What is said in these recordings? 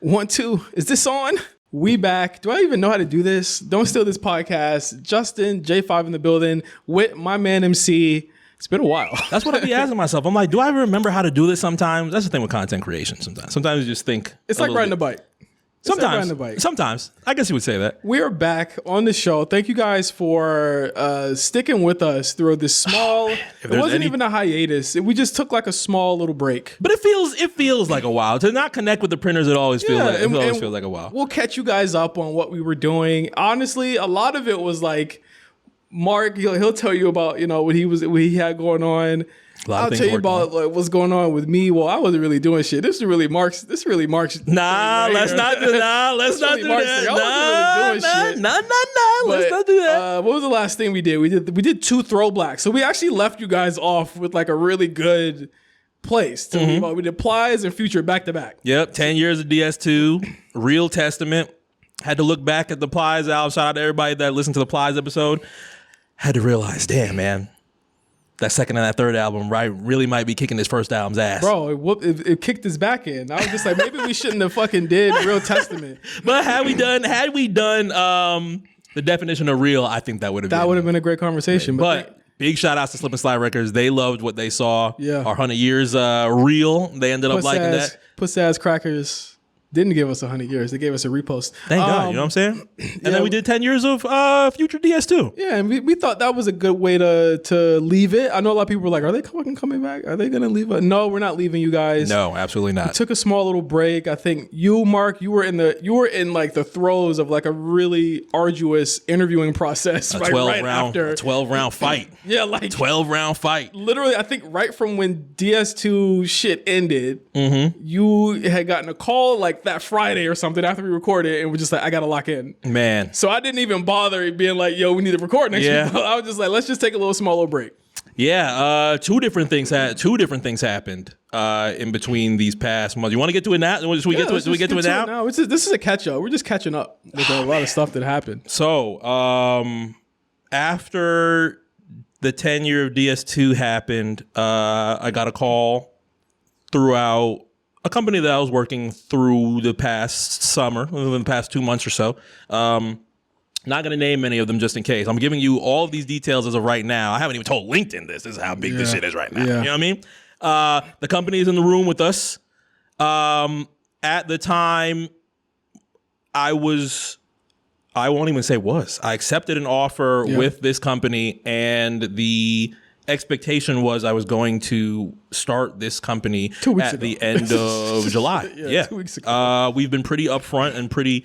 1, 2. Is this on? We back. Do I even know how to do this? Don't steal this podcast. Justin, J5 in the building with my man MC. It's been a while. That's what I be asking myself. I'm like, do I ever remember how to do this sometimes? That's the thing with content creation sometimes. Sometimes you just think. It's like riding a bike. Sometimes. I guess you would say that. We are back on the show. Thank you guys for sticking with us through this small. It wasn't even a hiatus. We just took like a small little break. But it feels like a while. To not connect with the printers, it always feels like a while. We'll catch you guys up on what we were doing. Honestly, a lot of it was like Mark. He'll tell you about what he had going on. I'll tell you about like what's going on with me. Well, I wasn't really doing shit. This really marks. Let's not do that. Let's not do that. What was the last thing we did? We did 2 throwblacks. So we actually left you guys off with like a really good place to leave out. We did Plies and Future back to back. Yep, 10 years of DS2, real testament. Had to look back at the Plies album. Shout out to everybody that listened to the Plies episode. Had to realize, damn man. That second and that third album, right, really might be kicking his first album's ass. Bro, it kicked his back in. I was just like, maybe we shouldn't have fucking did Real Testament. But had we done the definition of real, I think that would have been a great conversation. But big shout outs to Slip and Slide Records. They loved what they saw. Yeah. Our 100 years real. They ended up liking that. Puss Ass Crackers didn't give us 100 years. They gave us a repost. Thank God, you know what I'm saying? And then we did 10 years of Future DS2. Yeah, and we thought that was a good way to leave it. I know a lot of people were like, are they fucking coming back? Are they going to leave it? No, we're not leaving you guys. No, absolutely not. We took a small little break. I think you, Mark, you were in like the throes of like a really arduous interviewing process. A 12-round fight. Yeah, like 12-round fight. Literally, I think right from when DS2 shit ended, you had gotten a call like that Friday or something after we recorded, and we're just like, I gotta lock in, man. So I didn't even bother being like, yo, we need to record next week. I was just like, let's just take a little small break. Yeah, two different things happened in between these past months. You want to get to it now? Should we get to it now? No, this is a catch up. We're just catching up with a lot of stuff that happened. So after the 10-year of DS2 happened, I got a call throughout a company that I was working through the past summer, the past 2 months or so. Not going to name any of them just in case. I'm giving you all of these details as of right now. I haven't even told LinkedIn this. This is how big this shit is right now. Yeah. You know what I mean? The company is in the room with us. At the time, I won't even say was. I accepted an offer with this company, and the expectation was I was going to start this company at the end of July. 2 weeks ago. We've been pretty upfront and pretty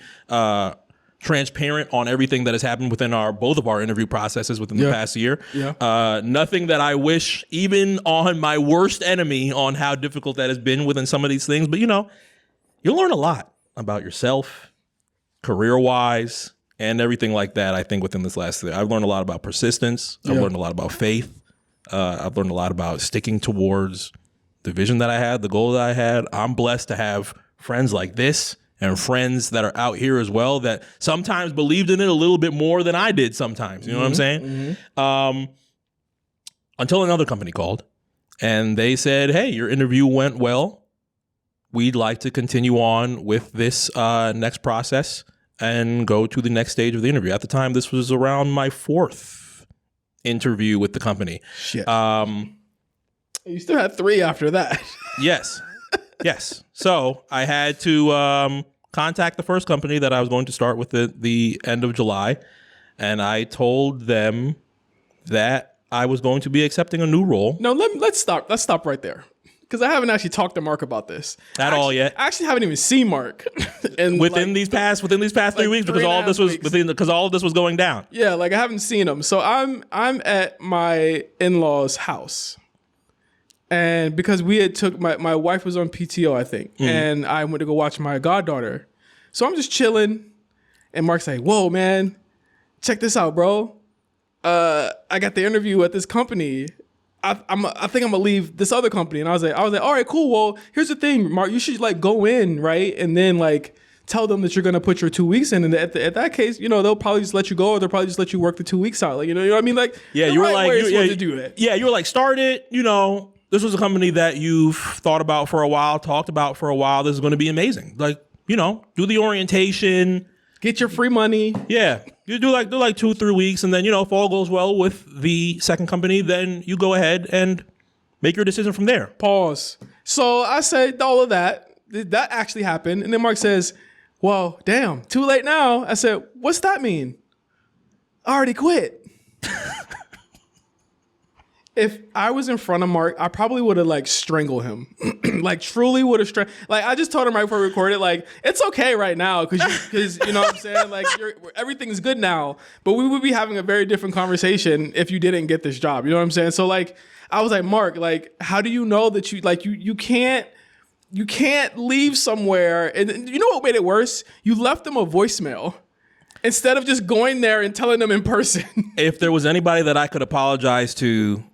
transparent on everything that has happened within both of our interview processes within the past year. Yeah. Nothing that I wish, even on my worst enemy, on how difficult that has been within some of these things. But you'll learn a lot about yourself, career-wise, and everything like that. I think within this last year, I've learned a lot about persistence. I've learned a lot about faith. I've learned a lot about sticking towards the vision that I had, the goal that I had. I'm blessed to have friends like this and friends that are out here as well that sometimes believed in it a little bit more than I did sometimes. You know what I'm saying? Until another company called and they said, hey, your interview went well. We'd like to continue on with this next process and go to the next stage of the interview. At the time, this was around my 4th interview with the company. Shit. You still had 3 after that. Yes. So I had to contact the first company that I was going to start with the end of July, and I told them that I was going to be accepting a new role. No, let's stop. Let's stop right there. Because I haven't actually talked to Mark about this all yet. I actually haven't even seen Mark within these past 3 weeks because all of this was going down. Yeah, like I haven't seen him. So I'm at my in-laws' house, and because we had took my wife was on PTO, I think, and I went to go watch my goddaughter. So I'm just chilling, and Mark's like, "Whoa, man, check this out, bro. I got the interview at this company." I think I'm gonna leave this other company. And I was like, all right, cool. Well, here's the thing, Mark, you should like go in, right? And then like tell them that you're gonna put your 2 weeks in. And at that case, they'll probably just let you go, or they'll probably just let you work the 2 weeks out. Like, you know what I mean? Like, yeah, you were like, to do that. Yeah, you were like, start it. This was a company that you've thought about for a while, talked about for a while. This is going to be amazing. Like, do the orientation. Get your free money. Yeah. You do like 2-3 weeks. And then, if all goes well with the second company, then you go ahead and make your decision from there. Pause. So I said all of that. That actually happened. And then Mark says, well, damn, too late now. I said, what's that mean? I already quit. If I was in front of Mark, I probably would have like strangled him. Like truly would have like I just told him right before we recorded, like, it's okay right now because you know what I'm saying? Like everything's good now. But we would be having a very different conversation if you didn't get this job. You know what I'm saying? So like I was like, Mark, like, how do you know that you can't leave somewhere? And you know what made it worse? You left them a voicemail instead of just going there and telling them in person. If there was anybody that I could apologize to,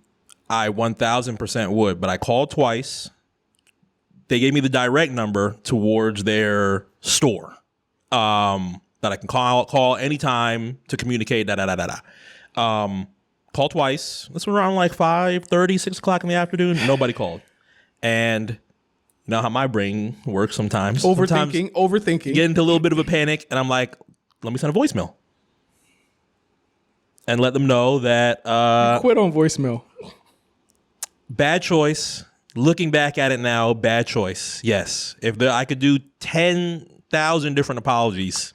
I 1000% would, but I called twice. They gave me the direct number towards their store that I can call anytime to communicate. Called twice. This was around like 5:30, 6 o'clock in the afternoon. Nobody called. And you know how my brain works sometimes. Overthinking. Get into a little bit of a panic, and I'm like, let me send a voicemail. And let them know that... quit on voicemail. Bad choice. Looking back at it now, bad choice. Yes. I could do 10,000 different apologies.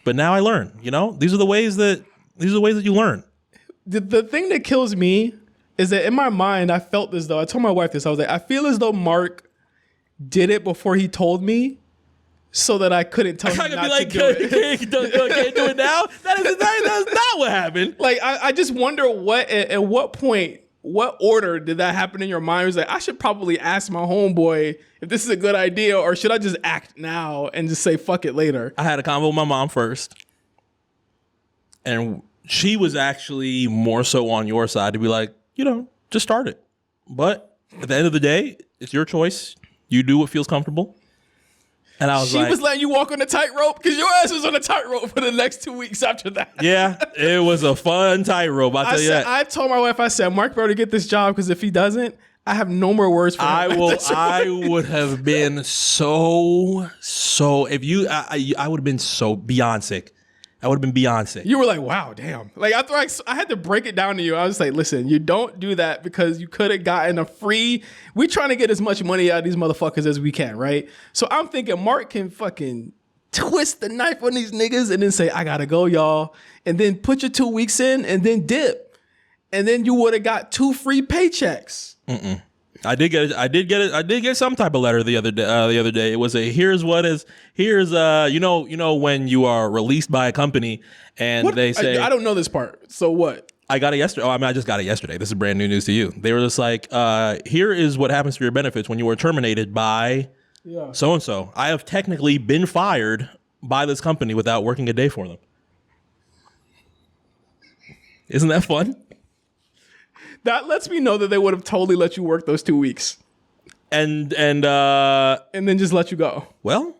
But now I learn, These are the ways that you learn. The thing that kills me is that in my mind, I felt as though, I told my wife this, I was like, I feel as though Mark did it before he told me so that I couldn't tell him not to do it. Can't do it now? That is not what happened. Like, I just wonder at what point, what order did that happen in your mind? It was like, I should probably ask my homeboy if this is a good idea, or should I just act now and just say fuck it later? I had a convo with my mom first. And she was actually more so on your side to be like, just start it. But at the end of the day, it's your choice. You do what feels comfortable. And I was she was letting you walk on a tightrope because your ass was on a tightrope for the next 2 weeks after that. Yeah, it was a fun tightrope. I tell you that. I told my wife, I said, Mark better get this job because if he doesn't, I have no more words for him. I would have been so I would have been so Beyonce. I would have been Beyonce. You were like, wow, damn. Like after I had to break it down to you, I was like, listen, you don't do that because you could have gotten a free. We trying to get as much money out of these motherfuckers as we can, right? So I'm thinking Mark can fucking twist the knife on these niggas and then say, I gotta go, y'all. And then put your 2 weeks in and then dip. And then you would have got 2 free paychecks. Mm-mm. I did get some type of letter the other day. It was here's when you are released by a company and they say, I don't know this part. So what? I got it yesterday. I just got it yesterday. This is brand new news to you. They were just like, here is what happens to your benefits when you were terminated by so-and-so. I have technically been fired by this company without working a day for them. Isn't that fun? That lets me know that they would have totally let you work those 2 weeks. And then just let you go. Well,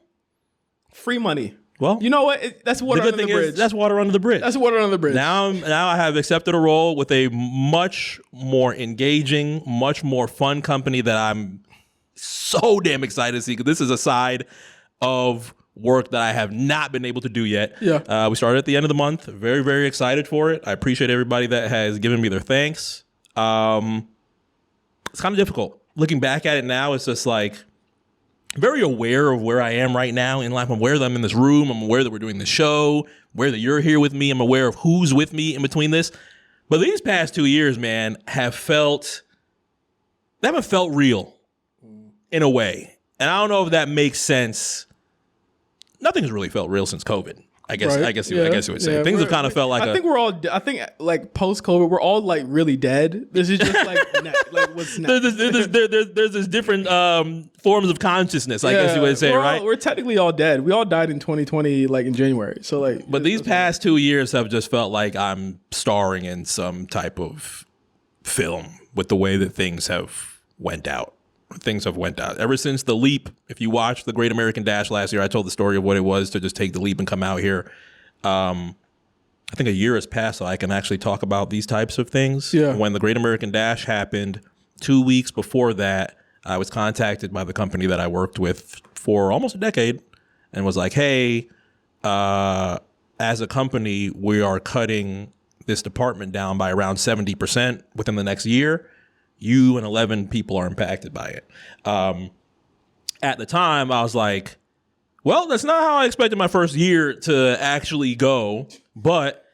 free money. Well, you know what? That's water under the bridge. That's water under the bridge. That's water under the bridge. Now I have accepted a role with a much more engaging, much more fun company that I'm so damn excited to see, because this is a side of work that I have not been able to do yet. Yeah. We started at the end of the month. Very, very excited for it. I appreciate everybody that has given me their thanks. It's kind of difficult. Looking back at it now, it's just like very aware of where I am right now in life. I'm aware that I'm in this room. I'm aware that we're doing the show, aware that you're here with me. I'm aware of who's with me in between this. But these past 2 years, man, they haven't felt real in a way. And I don't know if that makes sense. Nothing's really felt real since COVID. I guess you would say. Yeah, Things have kind of felt like I think post COVID, we're all like really dead. This is just like what's next? There's this different forms of consciousness, I guess you would say, right? We're technically all dead. We all died in 2020, like in January. So like, but these past 2 years have just felt like I'm starring in some type of film with the way that things have went out. Ever since the leap. If you watched The Great American Dash last year, I told the story of what it was to just take the leap and come out here. I think a year has passed, so I can actually talk about these types of things. Yeah. When The Great American Dash happened, 2 weeks before that, I was contacted by the company that I worked with for almost a decade and was like, hey, as a company, we are cutting this department down by around 70% within the next year. You and 11 people are impacted by it. At the time, I was like, well, that's not how I expected my first year to actually go. But,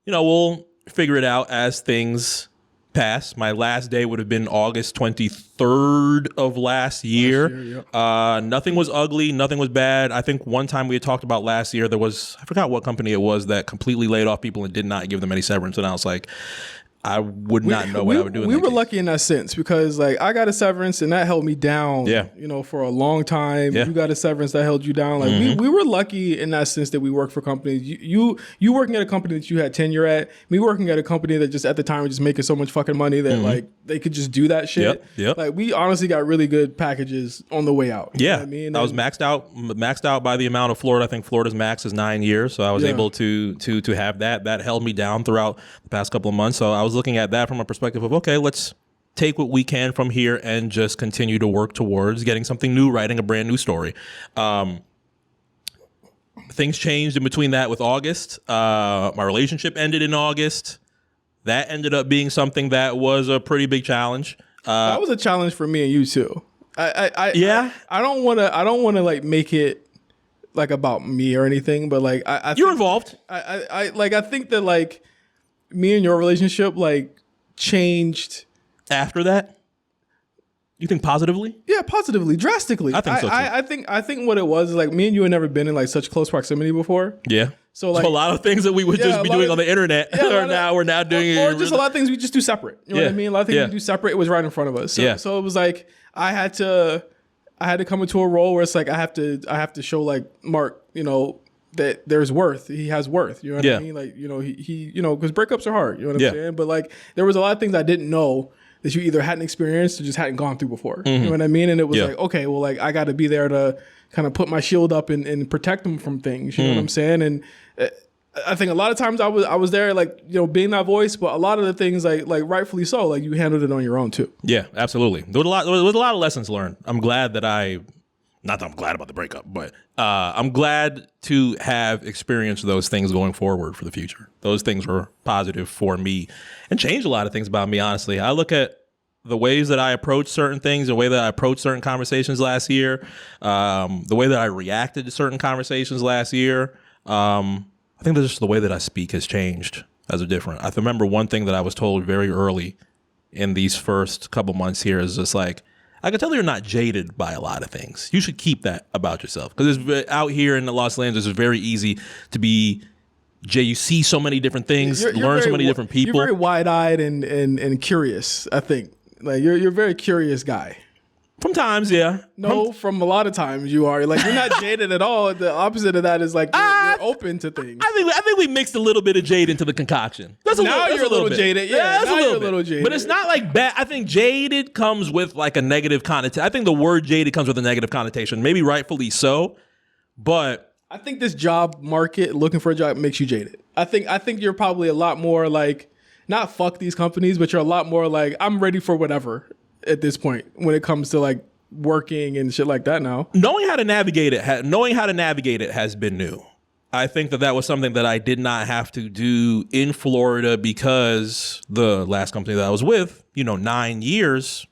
we'll figure it out as things pass. My last day would have been August 23rd of last year. Nothing was ugly. Nothing was bad. I think one time we had talked about last year, I forgot what company it was that completely laid off people and did not give them any severance. And I was like, I would not know what I would do. We were lucky in that sense because I got a severance and that held me down, for a long time. Yeah. You got a severance that held you down. We were lucky in that sense that we worked for companies. You working at a company that you had tenure at, me working at a company that just at the time was just making so much fucking money that they could just do that shit. Yep. We honestly got really good packages on the way out. You know what I mean? I was maxed out by the amount of Florida. I think Florida's max is 9 years. So I was able to have that. That held me down throughout the past couple of months. So I was looking at that from a perspective of, okay, let's take what we can from here and just continue to work towards getting something new, writing a brand new story. Things changed in between that with August. My relationship ended in August. That ended up being something that was a pretty big challenge. That was a challenge for me and you too. I don't want to make it about me or anything, but you're involved. I think that me and your relationship changed after that. You think positively? Yeah, positively, drastically. I think so too. I think what it was is me and you had never been in such close proximity before. Yeah. So a lot of things that we would just be doing on the internet we're now doing it. Or just a lot of things we just do separate. You know what I mean? A lot of things we do separate. It was right in front of us. So it was I had to come into a role where it's I have to show Mark, that there's worth. He has worth. You know what I mean? He because breakups are hard. You know what I'm saying? But there was a lot of things I didn't know that you either hadn't experienced or just hadn't gone through before. You know what I mean? And it was okay, well, I got to be there to kind of put my shield up and protect them from things. You know what I'm saying? And I think a lot of times I was there, being that voice, but a lot of the things, rightfully so, you handled it on your own too. Yeah, absolutely. There was a lot of lessons learned. I'm glad that not that I'm glad about the breakup, but I'm glad to have experienced those things going forward for the future. Those things were positive for me and changed a lot of things about me, honestly. I look at the ways that I approach certain things, the way that I approached certain conversations last year, the way that I reacted to certain conversations last year. I think that's just the way that I speak has changed as a different. I remember one thing that I was told very early in these first couple months here is just I can tell you're not jaded by a lot of things. You should keep that about yourself because out here in Los Angeles, it's very easy to be you see so many different things, learn so many different people. You're very wide-eyed and curious, I think. You're a very curious guy. From times, yeah. No, from a lot of times you are. You're not jaded at all. The opposite of that is you're open to things. I think we mixed a little bit of jade into the concoction. Now you're a little jaded. Yeah, that's a little jaded. But it's not bad. I think jaded comes with a negative connotation. I think the word jaded comes with a negative connotation. Maybe rightfully so, but I think this job market, looking for a job, makes you jaded. I think you're probably a lot more not fuck these companies, but you're a lot more I'm ready for whatever at this point when it comes to working and shit like that now. Knowing how to navigate it has been new. I think that was something that I did not have to do in Florida because the last company that I was with, 9 years,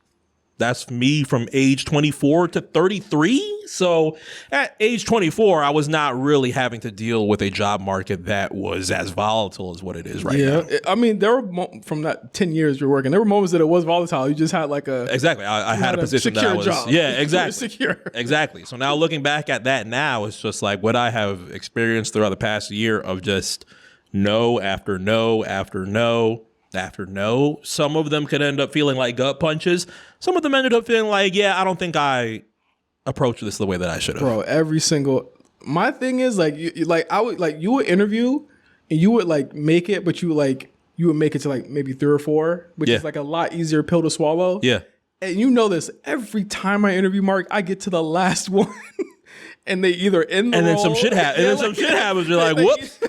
that's me from age 24 to 33. So at age 24, I was not really having to deal with a job market that was as volatile as what it is right now. Yeah, I mean, there were from that 10 years you're working, there were moments that it was volatile. You just had exactly. I had a position that I was job. Yeah, exactly. Secure. Exactly. So now looking back at that now, it's just what I have experienced throughout the past year of just no after no after no after no. Some of them could end up feeling like gut punches. Some of them ended up feeling I don't think I approached this the way that I should have. Bro, my thing is you would interview and you would make it, but you would make it to maybe 3 or 4, which is a lot easier pill to swallow. Yeah. And this every time I interview Mark, I get to the last one and they either end the and then role, some shit happens. And then some shit happens. You're whoops.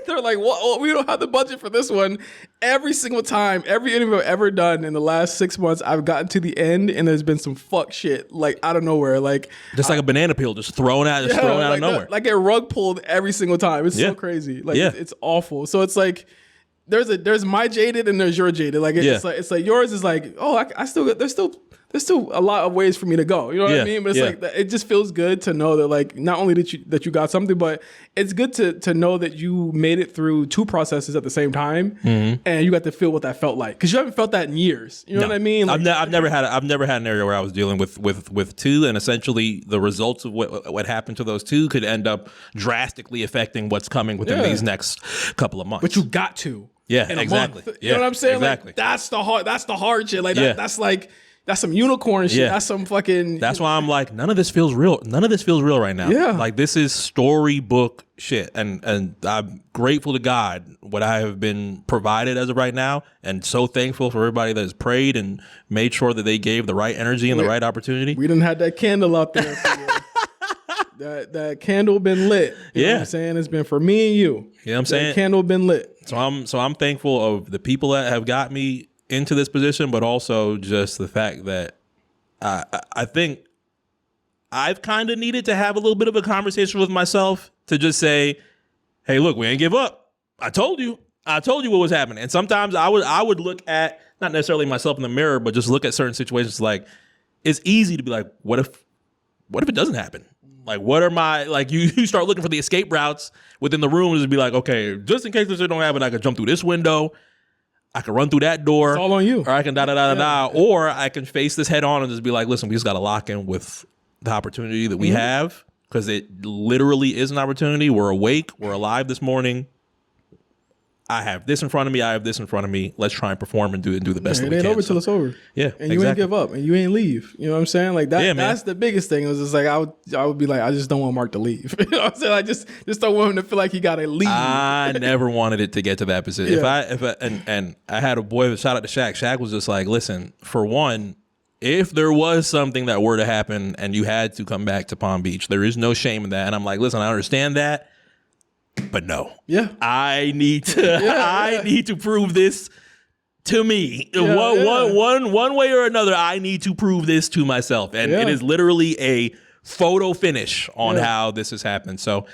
They're like, well, we don't have the budget for this one. Every single time, every interview I've ever done in the last 6 months, I've gotten to the end and there's been some fuck shit like out of nowhere. Like just like a banana peel, just thrown out of nowhere. Like get rug pulled every single time. It's so crazy. Like it's awful. So it's like there's my jaded and there's your jaded. Like it's like yours is like, oh, I still there's still a lot of ways for me to go. You know what I mean? But it's like it just feels good to know that like not only that you got something, but it's good to know that you made it through 2 processes at the same time, and you got to feel what that felt like because you haven't felt that in years. You know what I mean? Like, I've never had an area where I was dealing with 2, and essentially the results of what happened to those 2 could end up drastically affecting what's coming within these next couple of months. But you got to. Yeah, exactly. You know what I'm saying? Exactly. Like, that's the hard shit. Like that's like. That's some unicorn shit. That's some fucking. That's why I'm like, none of this feels real. None of this feels real right now. Yeah. Like this is storybook shit, and I'm grateful to God what I have been provided as of right now, and so thankful for everybody that has prayed and made sure that they gave the right energy and the right opportunity. We didn't have that candle out there. For you. That candle been lit. You know what I'm saying? It's been for me and you. You know what I'm saying? That candle been lit. So I'm thankful of the people that have got me into this position, but also just the fact that I think I've kind of needed to have a little bit of a conversation with myself to just say, hey, look, we ain't give up. I told you what was happening. And sometimes I would look at not necessarily myself in the mirror, but just look at certain situations. Like it's easy to be like, what if it doesn't happen? Like, what are my, like you start looking for the escape routes within the rooms and be like, okay, just in case this shit don't happen, I can jump through this window. I can run through that door. It's all on you. Or I can or I can face this head on and just be like, listen, we just got to lock in with the opportunity that we have because it literally is an opportunity. We're awake. We're alive this morning. I have this in front of me. I have this in front of me. Let's try and perform and do the best that we can. It ain't over till it's over. Yeah, and you ain't give up and you ain't leave. You know what I'm saying? Like that. Yeah, that's the biggest thing. It was just like I would be like, I just don't want Mark to leave. You know what I'm saying? I just don't want him to feel like he got to leave. I never wanted it to get to that position. Yeah. If I had a boy. Shout out to Shaq. Shaq was just like, listen, for one, if there was something that were to happen and you had to come back to Palm Beach, there is no shame in that. And I'm like, listen, I understand that. But no, I need to prove this to me. One way or another, I need to prove this to myself. And it is literally a photo finish on how this has happened. So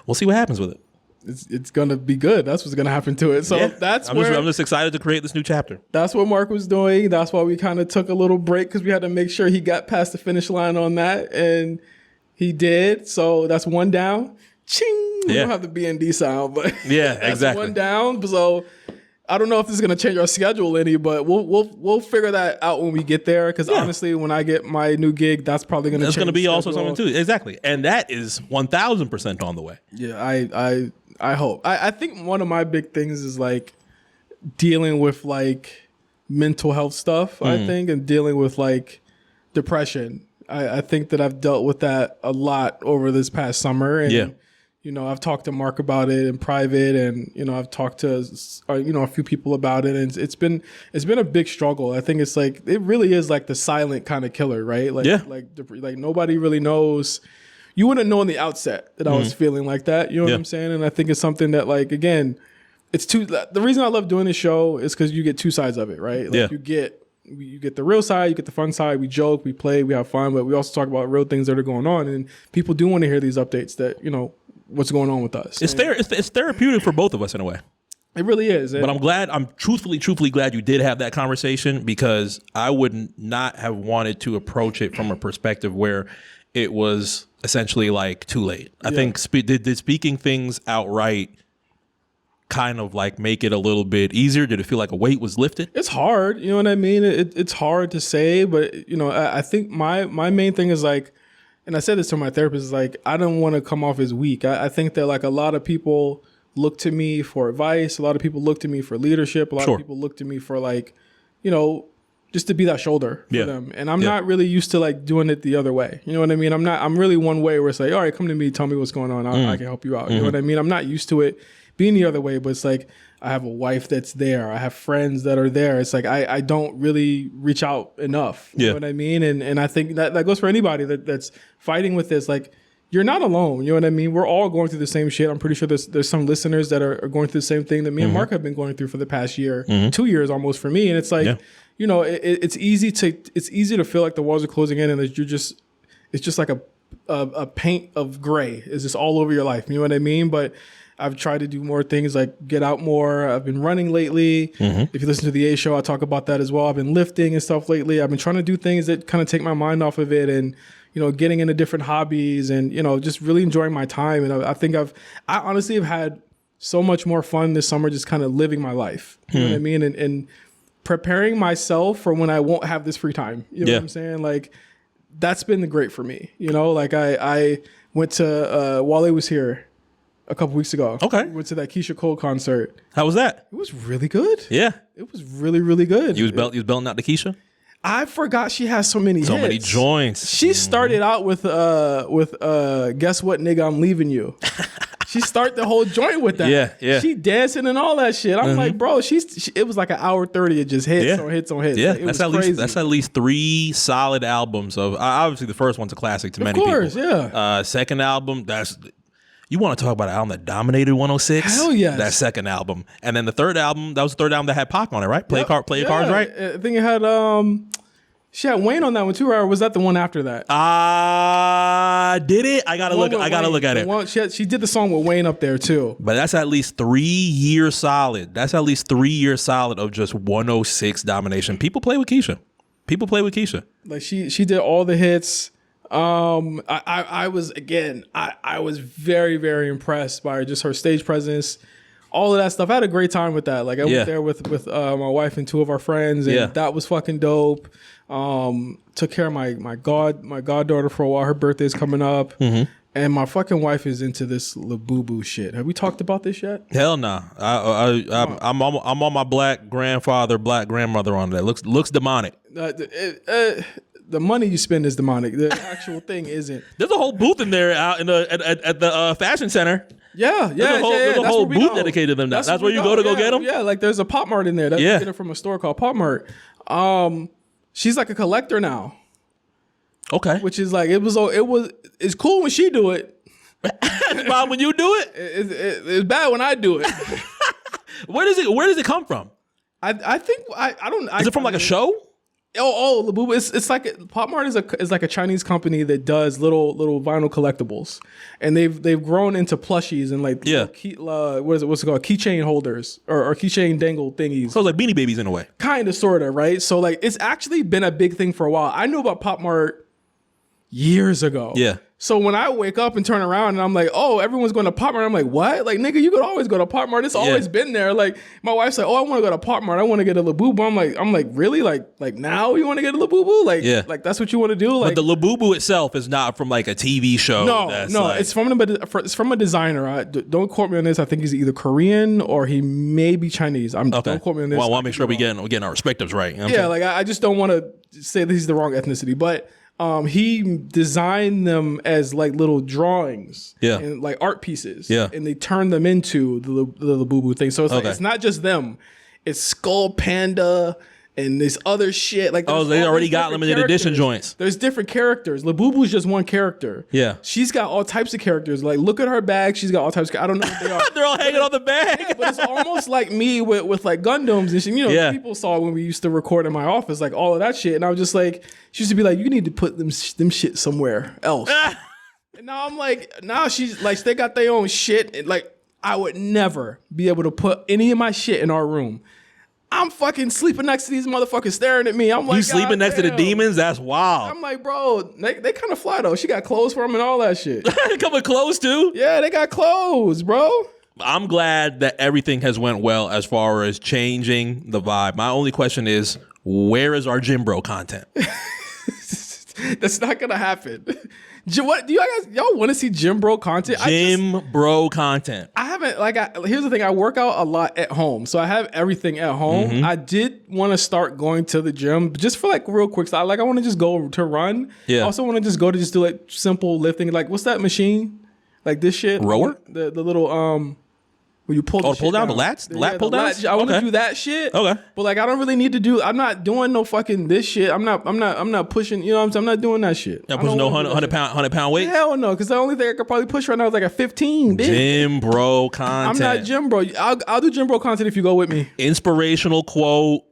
we'll see what happens with it. It's going to be good. That's what's going to happen to it. So I'm just excited to create this new chapter. That's what Mark was doing. That's why we kind of took a little break because we had to make sure he got past the finish line on that. And he did. So that's one down. Ching. We don't have the BND sound, but that's exactly. one down. So I don't know if this is going to change our schedule any, but we'll figure that out when we get there. Because honestly, when I get my new gig, that's probably going to change. That's going to be also something too. Exactly, and that is 1,000% on the way. Yeah, I hope. I think one of my big things is like dealing with like mental health stuff. I think, and dealing with like depression. I think that I've dealt with that a lot over this past summer, and you know, I've talked to Mark about it in private, and you know, I've talked to a few people about it, and it's been a big struggle. I think it's like it really is like the silent kind of killer, right? Like like nobody really knows. You wouldn't know in the outset that I was feeling like that. You know what I'm saying? And I think it's something that like again, the reason I love doing this show is because you get 2 sides of it, right? Like you get the real side, you get the fun side. We joke, we play, we have fun, but we also talk about real things that are going on, and people do want to hear these updates that you know. What's going on with us. It's therapeutic for both of us in a way. It really is. But I'm truthfully glad you did have that conversation because I would not have wanted to approach it from a perspective where it was essentially like too late. I think did speaking things outright kind of like make it a little bit easier? Did it feel like a weight was lifted? It's hard. You know what I mean? It's hard to say, but you know, I think my main thing is like, and I said this to my therapist, is like, I don't want to come off as weak. I think that like a lot of people look to me for advice. A lot of people look to me for leadership. A lot of people look to me for like, you know, just to be that shoulder for them. And I'm not really used to like doing it the other way. You know what I mean? I'm really one way where it's like, all right, come to me, tell me what's going on. I can help you out. You know what I mean? I'm not used to it being the other way, but it's like, I have a wife that's there. I have friends that are there. It's like, I don't really reach out enough. You know what I mean? And I think that goes for anybody that's fighting with this. Like, you're not alone. You know what I mean? We're all going through the same shit. I'm pretty sure there's some listeners that are going through the same thing that me and Mark have been going through for the past year, 2 years almost for me. And it's like, you know, it's easy to feel like the walls are closing in and that it's just like a paint of gray is just all over your life. You know what I mean? But I've tried to do more things like get out more. I've been running lately. If you listen to the A show, I talk about that as well. I've been lifting and stuff lately. I've been trying to do things that kind of take my mind off of it and, you know, getting into different hobbies and, you know, just really enjoying my time. And I think I honestly have had so much more fun this summer just kind of living my life. You know what I mean? And preparing myself for when I won't have this free time. You know what I'm saying? Like, that's been great for me. You know, like I went to Wale was here a couple weeks ago. Okay. We went to that Keisha Cole concert. How was that? It was really good. Yeah. It was really, really good. You was belting out the Keisha? I forgot she has so many hits. So many joints. She started out with guess what, nigga, I'm leaving you. She started the whole joint with that. Yeah. She dancing and all that shit. I'm like, bro, it was like an hour 30 of just hits on hits on hits. Yeah, like, that's at least 3 solid albums of. Obviously, the first one's a classic to many people. Of course, yeah. Second album, you want to talk about an album that dominated 106? Hell yes. That second album, and then the third album, that was the third album that had Pac on it, right? Play your cards, right? I think it had she had Wayne on that one too, or was that the one after that? Did it? I gotta look at it. She did the song with Wayne up there too. But that's at least 3 years solid. That's at least 3 years solid of just 106 domination. People play with Keisha. Like she did all the hits. I was very, very impressed by just her stage presence, all of that stuff. I had a great time with that. Like I went there with my wife and 2 of our friends, and that was fucking dope. Took care of my goddaughter for a while. Her birthday's coming up, and my fucking wife is into this Labubu shit. Have we talked about this yet? Hell nah. I'm on my black grandfather, black grandmother on that. Looks demonic. The money you spend is demonic. The actual thing isn't. There's a whole booth in there out in at the fashion center. Yeah. There's a whole booth dedicated to them. That's where you go to get them. Yeah, like there's a Pop Mart in there. You get it from a store called Pop Mart. She's like a collector now. Okay. Which is like it's cool when she do it. It's bad when you do it. It's bad when I do it. Where does it come from? I think I don't. Is it from like a show? Labubu. It's like Pop Mart is like a Chinese company that does little vinyl collectibles, and they've grown into plushies and like what's it called, keychain holders or keychain dangle thingies. So it's like Beanie Babies in a way, kind of, sort of, right? So like it's actually been a big thing for a while. I knew about Pop Mart years ago. Yeah. So when I wake up and turn around and I'm like, oh, everyone's going to Pop Mart. I'm like, what? Like, nigga, you could always go to Pop Mart. It's always been there. Like, my wife's like, oh, I want to go to Pop Mart. I want to get a Labubu. I'm like, really? Like now you want to get a Labubu? Like that's what you want to do? Like, but the Labubu itself is not from like a TV show. No, it's from a designer. Don't quote me on this. I think he's either Korean or he may be Chinese. Don't quote me on this. Well, I want to make sure we're getting our perspectives right. You know yeah, like I just don't want to say that he's the wrong ethnicity, but he designed them as like little drawings, and like art pieces, and they turned them into the Labubu thing. So it's like it's not just them; it's Skull Panda and this other shit. Like they already got limited edition joints. There's different characters. Labubu's just one character. Yeah, she's got all types of characters. Like look at her bag; she's got all types of. I don't know what they are. They're all hanging on the bag. Yeah, but it's almost like me with like Gundams and shit. You know, people saw when we used to record in my office, like all of that shit, and I was just like. She used to be like, you need to put them shit somewhere else. And now I'm like, she's like, they got their own shit. And like, I would never be able to put any of my shit in our room. I'm fucking sleeping next to these motherfuckers staring at me. I'm like, you sleeping next to the demons? That's wild. I'm like, bro, they kind of fly though. She got clothes for them and all that shit. They come with clothes too? Yeah, they got clothes, bro. I'm glad that everything has went well as far as changing the vibe. My only question is, where is our Jim Bro content? That's not gonna happen. What do y'all want to see Jim Bro content? Bro content. I haven't here's the thing. I work out a lot at home, so I have everything at home. Mm-hmm. I did want to start going to the gym just for like real quick. So I want to just go to run. Yeah. I also want to just go to just do like simple lifting. Like what's that machine? Like this shit. Rower. The little When you pull the pull down the lats, lat pull downs. I want to do that shit. Okay, but like I don't really need to do. I'm not doing no fucking this shit. I'm not pushing. You know what I'm saying? I'm not doing that shit. Not pushing no 100 pound weight. Hell no, because the only thing I could probably push right now is like a 15. Bitch. Gym bro content. I'm not gym bro. I'll do gym bro content if you go with me. Inspirational quote.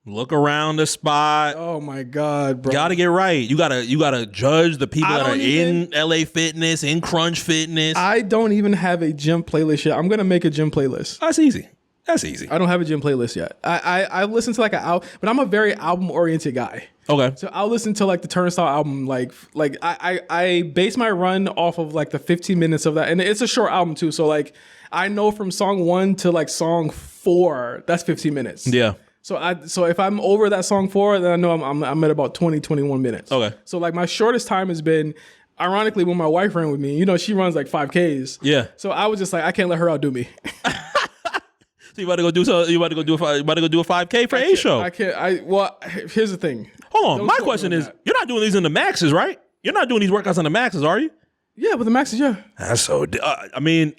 Look around the spot. Oh my God, bro. Gotta get right. You gotta judge the people that are in LA Fitness, in Crunch Fitness. I don't even have a gym playlist yet. I'm gonna make a gym playlist. That's easy. I don't have a gym playlist yet. I listen to like an album, but I'm a very album oriented guy. Okay. So I'll listen to like the Turnstile album. Like I base my run off of like the 15 minutes of that, and it's a short album too. So like I know from song 1 to like song 4, that's 15 minutes. Yeah. So if I'm over that song 4, then I know I'm at about 21 minutes. Okay. So like my shortest time has been, ironically, when my wife ran with me. You know, she runs like 5Ks. Yeah. So I was just like, I can't let her outdo me. So you about to go do a 5K for A show? I can't. Well, here's the thing. Hold on. My question is, you're not doing these in the maxes, right? You're not doing these workouts on the maxes, are you? Yeah, but the maxes, yeah. That's so. I mean.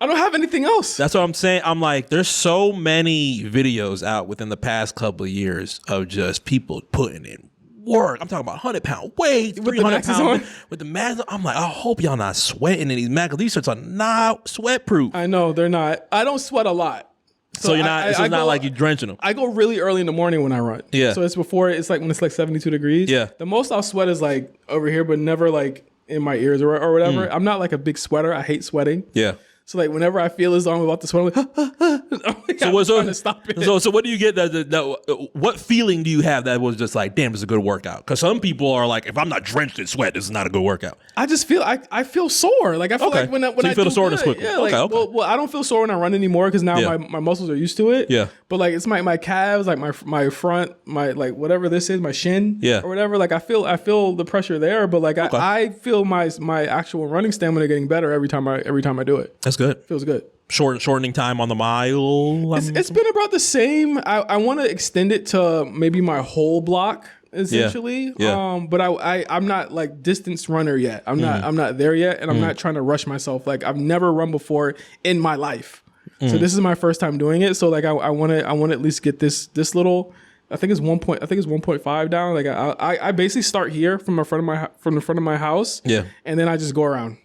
I don't have anything else. That's what I'm saying. I'm like, there's so many videos out within the past couple of years of just people putting in work. I'm talking about 100-pound weight, 300-pound with the max. I'm like, I hope y'all not sweating in these maxes. These shirts are not sweat proof. I know they're not. I don't sweat a lot. So you're not. It's not like you're drenching them. I go really early in the morning when I run. Yeah. So it's before. It's like when it's like 72 degrees. Yeah. The most I'll sweat is like over here, but never like in my ears or whatever. I'm not like a big sweater. I hate sweating. Yeah. So like whenever I feel as though I'm about to sweat, I'm like, I'm trying to stop it. So what do you get? What feeling do you have that was just like, damn, it's a good workout? Because some people are like, if I'm not drenched in sweat, this is not a good workout. I just feel I feel sore. Like I feel like when so I feel the soreness good, quickly. Yeah, like, okay. Well, I don't feel sore when I run anymore because now my muscles are used to it. Yeah. But like it's my calves, like my front, my like whatever this is, my shin, or whatever. Like I feel the pressure there, but like I feel my actual running stamina getting better every time I do it. That's good. Feels good. Shortening time on the mile. It's been about the same. I want to extend it to maybe my whole block essentially. Yeah. But I'm not like distance runner yet. I'm not there yet, and I'm not trying to rush myself. Like I've never run before in my life, so this is my first time doing it. So like I want to at least get this little. I think it's 1.5 down. Like I basically start here from the front of my house. Yeah. And then I just go around.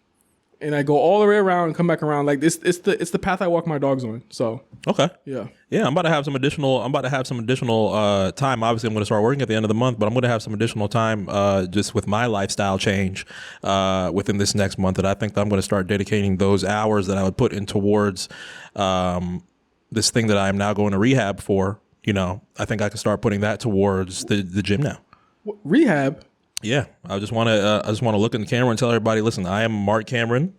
And I go all the way around and come back around. Like this, it's the path I walk my dogs on. So okay, yeah. I'm about to have some additional time. Obviously, I'm going to start working at the end of the month, but I'm going to have some additional time just with my lifestyle change within this next month. That I think that I'm going to start dedicating those hours that I would put in towards this thing that I am now going to rehab for. You know, I think I can start putting that towards the gym now. Rehab. Yeah, I just want to look in the camera and tell everybody, listen, I am Mark Cameron.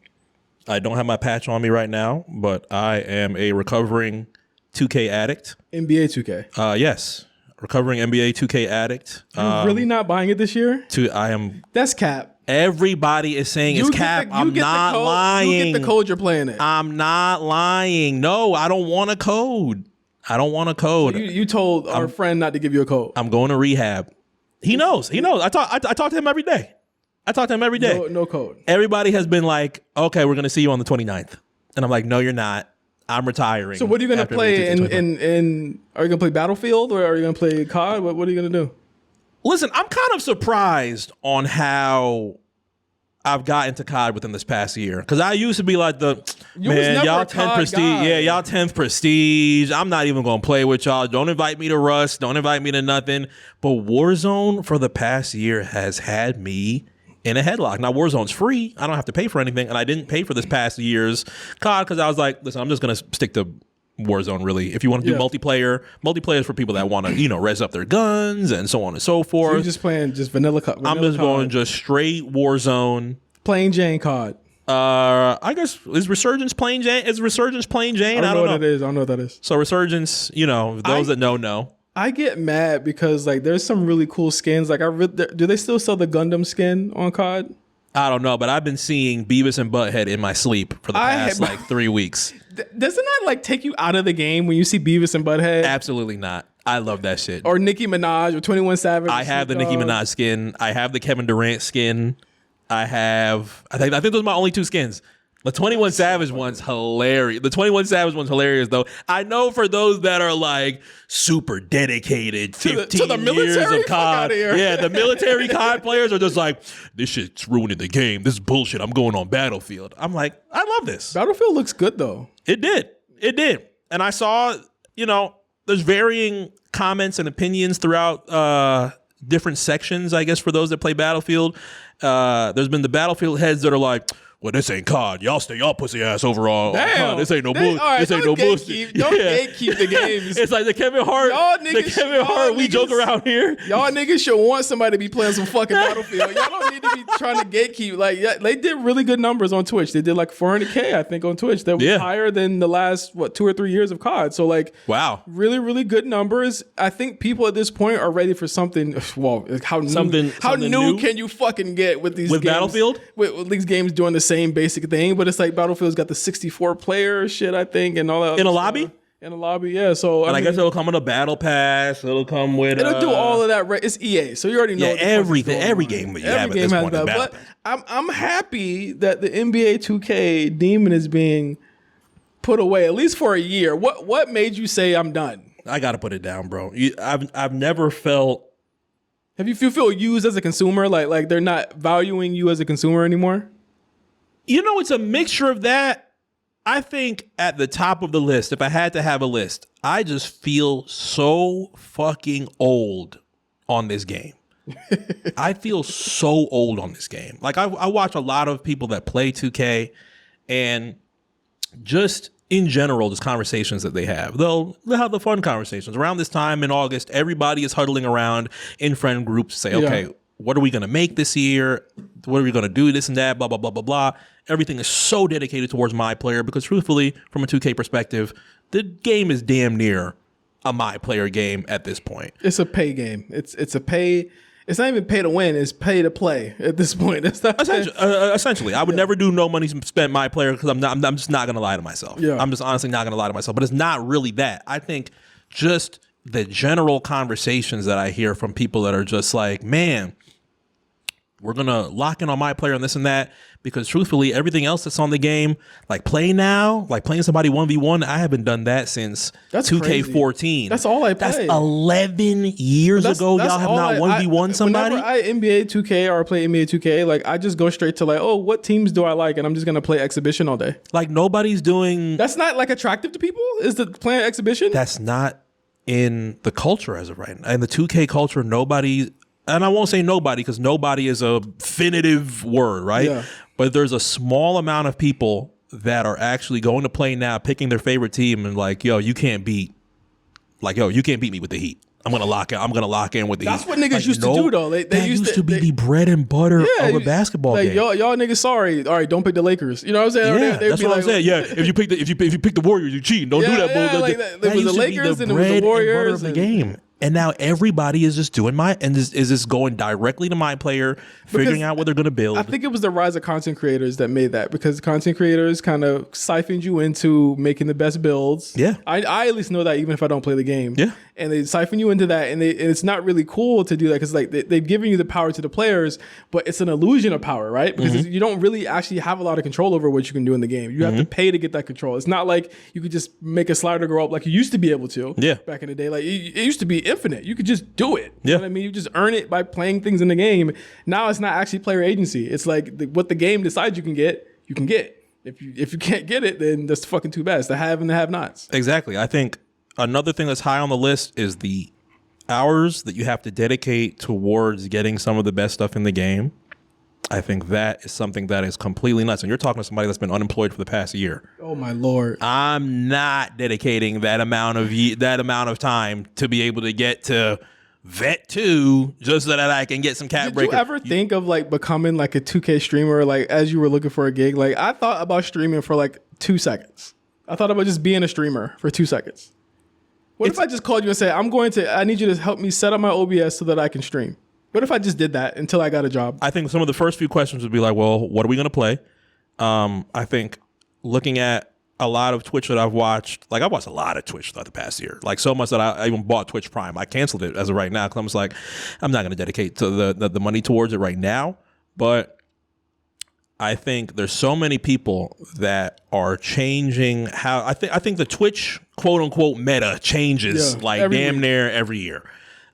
I don't have my patch on me right now, but I am a recovering 2K addict. NBA 2K. Yes, recovering NBA 2K addict. You're really not buying it this year? I am. That's cap. Everybody is saying it's cap. I'm not lying. You get the code, you're playing it. I'm not lying. No, I don't want a code. So you told our friend not to give you a code. I'm going to rehab. He knows. I talk to him every day. No code. Everybody has been like, okay, we're going to see you on the 29th. And I'm like, no, you're not. I'm retiring. So what are you going to play in are you going to play Battlefield or are you going to play COD? What are you going to do? Listen, I'm kind of surprised on how I've gotten to COD within this past year. Because I used to be like y'all 10th prestige. Guy. Yeah, y'all 10th prestige. I'm not even going to play with y'all. Don't invite me to Rust. Don't invite me to nothing. But Warzone for the past year has had me in a headlock. Now, Warzone's free. I don't have to pay for anything. And I didn't pay for this past year's COD because I was like, listen, I'm just going to stick to Warzone, really. If you want to do multiplayer is for people that want to, res up their guns and so on and so forth. So you're just playing just vanilla COD. I'm just going just straight Warzone. Plain Jane COD. I guess is Resurgence plain Jane? Is Resurgence plain Jane? I don't know what it is. I don't know what that is. So Resurgence, those that know. I get mad because like there's some really cool skins. Like do they still sell the Gundam skin on COD? I don't know, but I've been seeing Beavis and Butthead in my sleep for the past 3 weeks. Doesn't that like take you out of the game when you see Beavis and Butthead? Absolutely not. I love that shit. Or Nicki Minaj or 21 Savage. I have the Nicki Minaj skin. I have the Kevin Durant skin. I think those are my only 2 skins. The 21 Savage one's hilarious. The 21 Savage one's hilarious, though. I know for those that are like super dedicated, 15 years of COD. Yeah, the military COD players are just like, this shit's ruining the game. This is bullshit. I'm going on Battlefield. I'm like, I love this. Battlefield looks good, though. It did. And I saw, there's varying comments and opinions throughout different sections, I guess, for those that play Battlefield. There's been the Battlefield heads that are like, well, this ain't COD. Y'all stay y'all pussy ass overall. Damn. This ain't no bullshit. Right, this ain't no bullshit. Don't gatekeep the games. It's like the Kevin Hart. We joke around here. Y'all niggas should want somebody to be playing some fucking Battlefield. Y'all don't need to be trying to gatekeep. Like, yeah, they did really good numbers on Twitch. They did like 400K, I think, on Twitch. That was higher than the last 2 or 3 years of COD. So like, wow, really, really good numbers. I think people at this point are ready for something. Well, how new can you fucking get with these games? Battlefield? With these games doing the same basic thing, but it's like Battlefield's got the 64 player shit, I think, and all that. In a lobby? In a lobby, yeah. So I guess it'll come with a battle pass. It'll come with. It'll do all of that. Right? It's EA, so you already know. Yeah, everything. Every game that you have at this point is battle pass. But I'm happy that the NBA 2K demon is being put away at least for a year. What made you say I'm done? I got to put it down, bro. I've never felt. Have you feel used as a consumer? Like they're not valuing you as a consumer anymore? It's a mixture of that. I think at the top of the list, if I had to have a list, I just feel so fucking old on this game. I feel so old on this game. Like I watch a lot of people that play 2K, and just in general, just conversations that they have. They'll have the fun conversations. Around this time in August, everybody is huddling around in friend groups, say, okay, what are we going to make this year? What are we going to do? This and that, blah, blah, blah, blah, blah. Everything is so dedicated towards MyPlayer because truthfully, from a 2K perspective, the game is damn near a MyPlayer game at this point. It's a pay game. It's a pay. It's not even pay to win. It's pay to play at this point. It's not essentially, I would never do no money spent MyPlayer because I'm just not going to lie to myself. Yeah. I'm just honestly not going to lie to myself. But it's not really that. I think just the general conversations that I hear from people that are just like, man, we're going to lock in on MyPlayer and this and that, because truthfully, everything else that's on the game, like Play Now, like playing somebody 1v1, I haven't done that since 2K14. Crazy. That's all I play. That's 11 years ago. Y'all have not 1v1 somebody? Whenever I NBA 2K or play NBA 2K, like I just go straight to like, oh, what teams do I like? And I'm just going to play exhibition all day. Like nobody's doing... That's not like attractive to people? Is the playing exhibition? That's not in the culture as of right now. In the 2K culture, nobody... And I won't say nobody because nobody is a definitive word, right? Yeah. But there's a small amount of people that are actually going to Play Now, picking their favorite team, and like, you can't beat me with the Heat. I'm gonna lock in with the Heat. That's what niggas used to do though. They used to be the bread and butter of a basketball game. Y'all niggas sorry. All right, don't pick the Lakers. You know what I'm saying? Yeah, that's what I'm saying. Yeah, if you pick the Warriors, you cheating. Don't do that. There was the Lakers and it was the Warriors of the game. And now everybody is just doing is just going directly to MyPlayer, figuring out what they're going to build. I think it was the rise of content creators that made that, because content creators kind of siphoned you into making the best builds. Yeah. I at least know that even if I don't play the game. Yeah. And they siphon you into that, and it's not really cool to do that because like they've given you the power to the players, but it's an illusion of power, right? Because you don't really actually have a lot of control over what you can do in the game. You have to pay to get that control. It's not like you could just make a slider go up like you used to be able to. Yeah. Back in the day, like it used to be infinite. You could just do it. Yeah. You know what I mean? You just earn it by playing things in the game. Now it's not actually player agency. It's like what the game decides you can get, you can get. If you can't get it, then that's fucking too bad. It's the have and the have-nots. Exactly. I think another thing that's high on the list is the hours that you have to dedicate towards getting some of the best stuff in the game. I think that is something that is completely nuts. And you're talking to somebody that's been unemployed for the past year. Oh my Lord. I'm not dedicating that amount of time to be able to get to Vet 2 just so that I can get some cat breakers. Did you ever think of like becoming like a 2K streamer, like as you were looking for a gig? Like I thought about streaming for like 2 seconds. I thought about just being a streamer for 2 seconds. What if I just called you and said, I need you to help me set up my OBS so that I can stream? What if I just did that until I got a job? I think some of the first few questions would be like, well, what are we going to play? I think looking at a lot of Twitch that I've watched, like I've watched a lot of Twitch throughout the past year, like so much that I even bought Twitch Prime. I canceled it as of right now because I'm just like, I'm not going to dedicate to the money towards it right now. But I think there's so many people that are changing how I think the Twitch quote unquote meta changes damn near every year.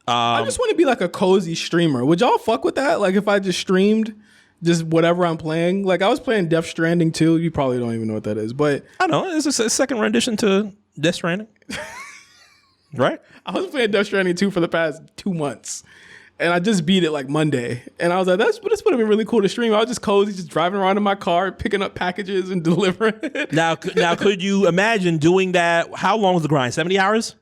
I just want to be like a cozy streamer. Would y'all fuck with that? Like if I just streamed just whatever I'm playing. Like I was playing Death Stranding 2. You probably don't even know what that is, but I know it's a second rendition to Death Stranding, right? I was playing Death Stranding 2 for the past 2 months. And I just beat it like Monday. And I was like, this would have been really cool to stream. I was just cozy, just driving around in my car, picking up packages and delivering it. Now, could you imagine doing that? How long was the grind? 70 hours?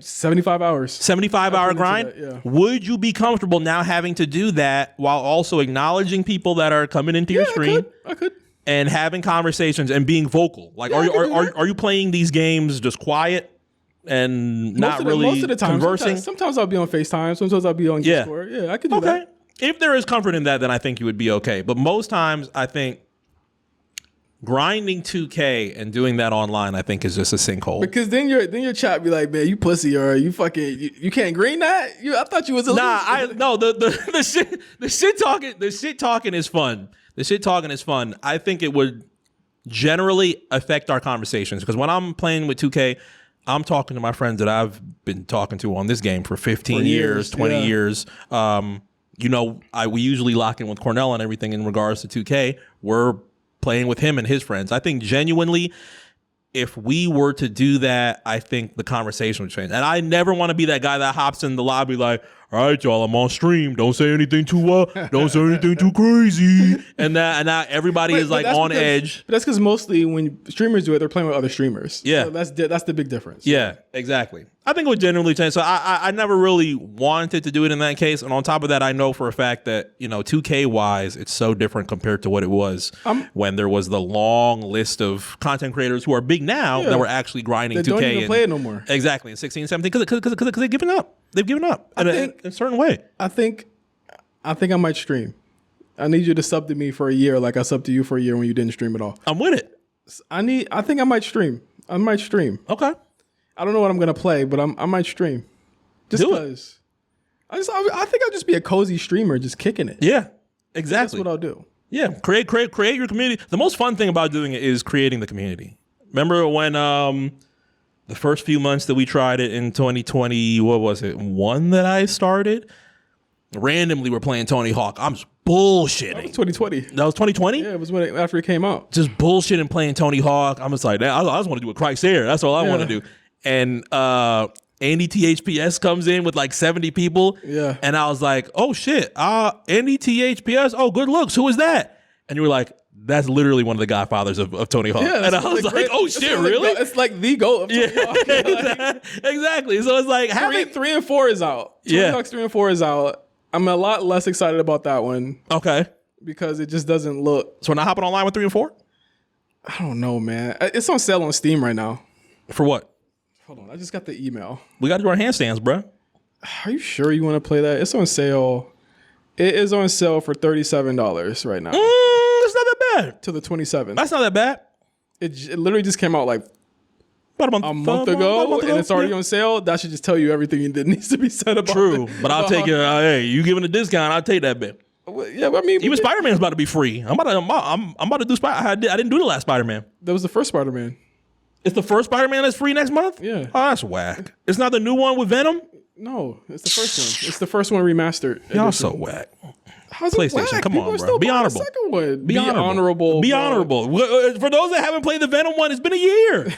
75 hours. 75-hour grind? Yeah. Would you be comfortable now having to do that while also acknowledging people that are coming into your stream? I could. And having conversations and being vocal? Like, are you playing these games just quiet? And not really most of the time, conversing. Sometimes I'll be on FaceTime. Sometimes I'll be on Discord. Yeah, I could do that. If there is comfort in that, then I think you would be okay. But most times, I think grinding 2K and doing that online, I think is just a sinkhole. Because then your chat be like, man, you pussy, or you fucking you can't green that. I thought you was a loser. The shit talking is fun. The shit talking is fun. I think it would generally affect our conversations because when I'm playing with 2K. I'm talking to my friends that I've been talking to on this game for 15 years, 20 years. We usually lock in with Cornell and everything in regards to 2K. We're playing with him and his friends. I think genuinely, if we were to do that, I think the conversation would change. And I never want to be that guy that hops in the lobby like, all right, y'all, I'm on stream. Don't say anything too crazy. And now everybody is like on edge. But that's because mostly when streamers do it, they're playing with other streamers. Yeah, so that's the big difference. Yeah, exactly. I think it would generally change. So I never really wanted to do it in that case. And on top of that, I know for a fact that 2K wise, it's so different compared to what it was when there was the long list of content creators who are big now that were actually grinding 2K. They don't even play it no more. Exactly, in 16, 17, because they've given up. They've given up in a certain way. I think I might stream. I need you to sub to me for a year like I subbed to you for a year when you didn't stream at all. I'm with it. I think I might stream. Okay. I don't know what I'm gonna play, but I might stream. Just because. I think I'll just be a cozy streamer, just kicking it. Yeah, exactly. That's what I'll do. Yeah, create your community. The most fun thing about doing it is creating the community. Remember when the first few months that we tried it in 2020, what was it? One that I started. Randomly, we're playing Tony Hawk. I'm just bullshitting. That was 2020. That was 2020? Yeah, it was after it came out. Just bullshitting playing Tony Hawk. I'm just like, I just want to do a Christ Air. That's all I want to do. And Andy THPS comes in with like 70 people. Yeah. And I was like, oh shit, Andy THPS. Oh, good looks. Who is that? And you were like, that's literally one of the godfathers of Tony Hawk. Yeah, and I was like, oh shit, really? It's like the GOAT of Tony Hawk. Exactly. So it's like having 3 and 4 is out. Tony Hawk's 3 and 4 is out. I'm a lot less excited about that one. Okay. Because it just doesn't look. So we're not hopping online with 3 and 4? I don't know, man. It's on sale on Steam right now. For what? Hold on. I just got the email. We got to do our handstands, bro. Are you sure you want to play that? It's on sale. It is on sale for $37 right now. It's not that bad. To the 27th. That's not that bad. It literally just came out like about a month ago, and it's already on sale. That should just tell you everything that needs to be said about it. True, but I'll take it. Hey, you giving a discount? I'll take that bit. Yeah, I mean, even Spider-Man's about to be free. I'm about to do Spider. I didn't do the last Spider-Man. That was the first Spider-Man. It's the first Spider-Man that's free next month? Yeah. Oh, that's whack. It's not the new one with Venom? No, it's the first one. It's the first one remastered. Y'all so whack. How's PlayStation, whack? come People on, bro. Be honorable. Second one. Be honorable. Be honorable. For those that haven't played the Venom one, it's been a year.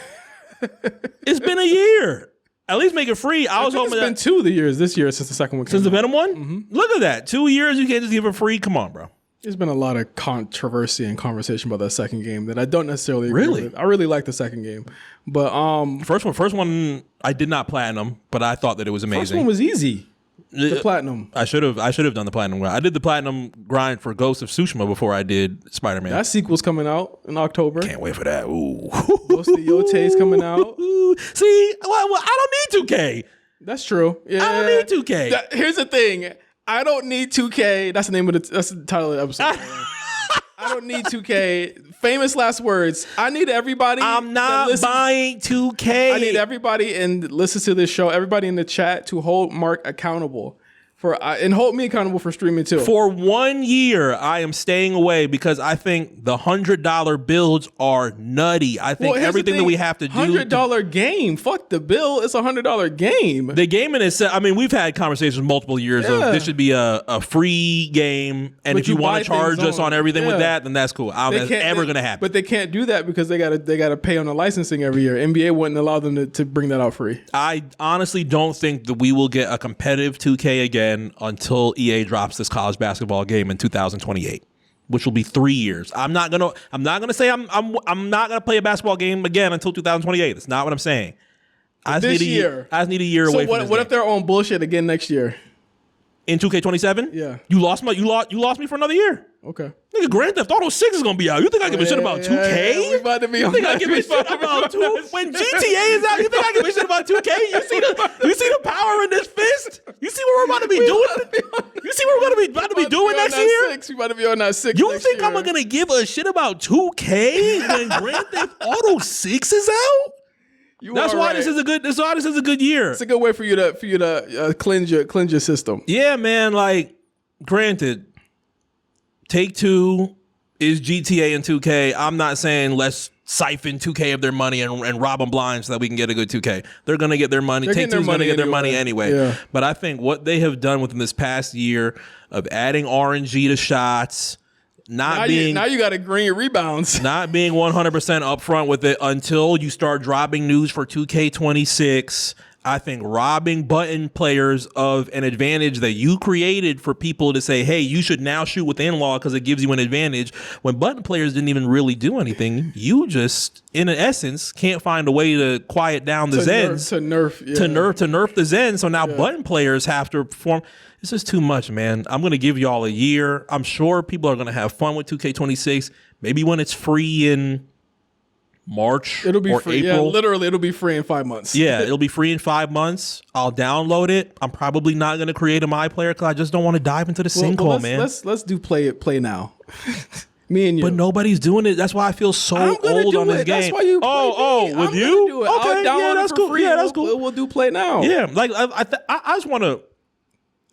It's been a year. At least make it free. I was hoping it's been 2 years this year since the second one came Since the out. Venom one? Mm-hmm. Look at that. 2 years, you can't just give it free? Come on, bro. There's been a lot of controversy and conversation about that second game that I don't necessarily agree with. I really like the second game. But first one I did not platinum, but I thought that it was amazing. First one was easy. The platinum. I should have done the platinum grind. I did the platinum grind for Ghost of Tsushima before I did Spider-Man. That sequel's coming out in October. Can't wait for that. Ooh. Ghost of Yote's coming out. See, I don't need 2K. That's true. Yeah. I don't need 2K. Here's the thing. I don't need 2K. That's the title of the episode. I don't need 2K. Famous last words. I need everybody. I'm not buying 2K. I need everybody and listens to this show, everybody in the chat to hold Mark accountable. And hold me accountable for streaming too. For 1 year, I am staying away because I think the $100 builds are nutty. I think everything that we have to do. $100 game. Fuck the bill. It's a $100 game. The game in itself. I mean, we've had conversations multiple years of this should be a free game, and if you want to charge us on everything with that, then that's cool. That's ever going to happen. But they can't do that because they gotta pay on the licensing every year. NBA wouldn't allow them to bring that out free. I honestly don't think that we will get a competitive 2K again until EA drops this college basketball game in 2028, which will be 3 years. I'm not gonna say I'm not gonna play a basketball game again until 2028. That's not what I'm saying. I just need a year away from this what if they're on bullshit again next year? In 2K27? Yeah. You lost me for another year. Okay. Nigga, Grand Theft Auto 6 is gonna be out. You think I give a shit about 2K? We about to be on you think I give a shit about 2? When GTA is out, you think I give a shit about 2K? You see the power in this fist? You see what we're about to be doing? You see what we're about to be doing next year? We about to be on that 6. You think I'm gonna give a shit about 2K when Grand Theft Auto 6 is out? That's why this is a good year. It's a good way for you to cleanse your system. Yeah, man. Like, granted, Take-Two is GTA and 2K. I'm not saying let's siphon 2K of their money and rob them blind so that we can get a good 2K. They're gonna get their money. Take-Two's gonna get their money anyway. Yeah. But I think what they have done within this past year of adding RNG to shots. Now you got to green your rebounds. Not being 100% upfront with it until you start dropping news for 2K26. I think robbing button players of an advantage that you created for people to say, hey, you should now shoot with in-law because it gives you an advantage. When button players didn't even really do anything, you just, in essence, can't find a way to quiet down the Zens. To nerf the Zens. So now button players have to perform. This is too much, man. I'm going to give y'all a year. I'm sure people are going to have fun with 2K26. Maybe when it's free in March or free. April. Yeah, literally, it'll be free in 5 months. Yeah, it'll be free in 5 months. I'll download it. I'm probably not going to create a MyPlayer because I just don't want to dive into the sinkhole, man. Let's do play now. Me and you. But nobody's doing it. That's why I feel so old on this game. That's why you play with you? Do it. Okay, that's cool. Free. Yeah, that's cool. We'll do play now. Yeah, like I just want to.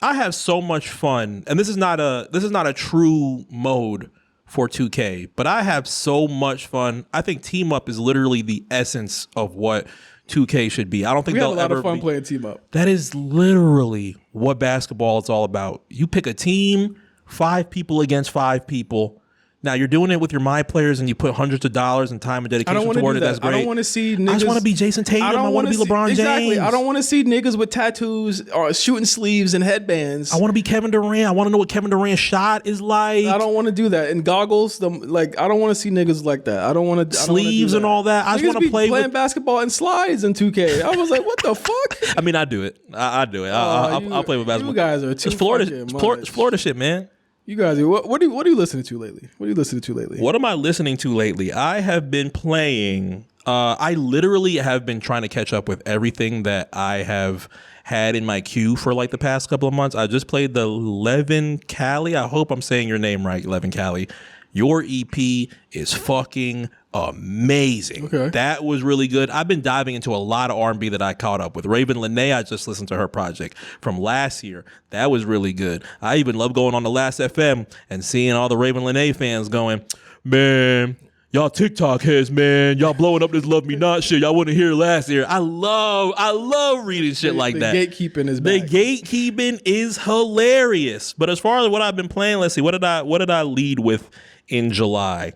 I have so much fun, and this is not a true mode for 2K, but I have so much fun. I think team up is literally the essence of what 2K should be. I don't think they'll ever. We have a lot of fun playing team up. That is literally what basketball is all about. You pick a team, 5 people against 5 people. Now you're doing it with your MyPlayers and you put hundreds of dollars and time and dedication toward it. That's great. I don't want to see niggas. I just want to be Jason Tatum. I want to be LeBron James. Exactly. I don't want to see niggas with tattoos or shooting sleeves and headbands. I want to be Kevin Durant. I want to know what Kevin Durant's shot is like. I don't want to do that. And goggles, I don't want to see niggas like that. I don't want to sleeves and all that. I just want to playing basketball and slides in 2K. I was like, what the fuck? I mean, I do it. I do it. I'll play with basketball. You guys are too Florida shit, man. You guys, what are you listening to lately? What am I listening to lately? I have been playing. I literally have been trying to catch up with everything that I have had in my queue for like the past couple of months. I just played the Levin Cali. I hope I'm saying your name right, Levin Cali. Your EP is fucking amazing. Okay. That was really good. I've been diving into a lot of R&B that I caught up with. Raven Lene, I just listened to her project from last year. That was really good. I even love going on the Last FM and seeing all the Raven Lene fans going, man, y'all TikTok heads, man. Y'all blowing up this Love Me Not shit. Y'all wouldn't hear last year. I love reading shit like that. The gatekeeping is back. The gatekeeping is hilarious. But as far as what I've been playing, let's see. What did I lead with in July?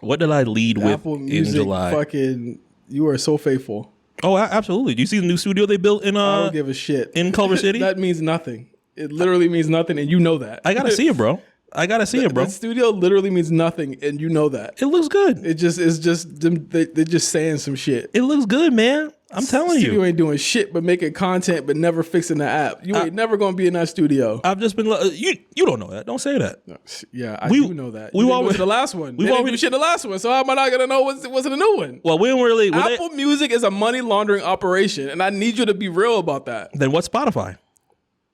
What did I lead Apple with Music, in July? Fucking, you are so faithful. Oh, absolutely. Do you see the new studio they built in? I don't give a shit. In Culver City? That means nothing. It literally means nothing, and you know that. I gotta see it, bro. The studio literally means nothing, and you know that. It looks good. It's just them. They're just saying some shit. It looks good, man. I'm telling you. Studio ain't doing shit but making content, but never fixing the app. You ain't never gonna be in that studio. I've just been. You don't know that. Don't say that. No, yeah, I do know that. We always the last one. We didn't do shit the last one. So how am I not gonna know what's a new one? Well, we don't really. Apple Music is a money laundering operation, and I need you to be real about that. Then what's Spotify?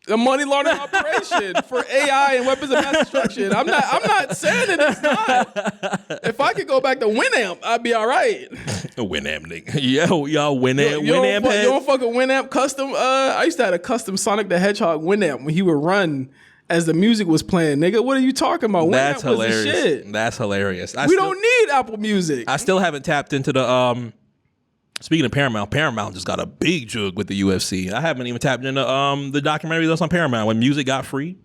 A money laundering operation for AI and weapons of mass destruction. I'm not saying that it's not. If I could go back to Winamp, I'd be all right. Winamp nigga. Yo, y'all Winamp. You Winamp. don't fuck with Winamp custom. I used to have a custom Sonic the Hedgehog Winamp when he would run as the music was playing. Nigga, what are you talking about? That's Winamp was hilarious. the shit. That's hilarious. We don't need Apple Music. I still haven't tapped into the speaking of Paramount just got a big jug with the UFC. I haven't even tapped into the documentary that's on Paramount when music got free.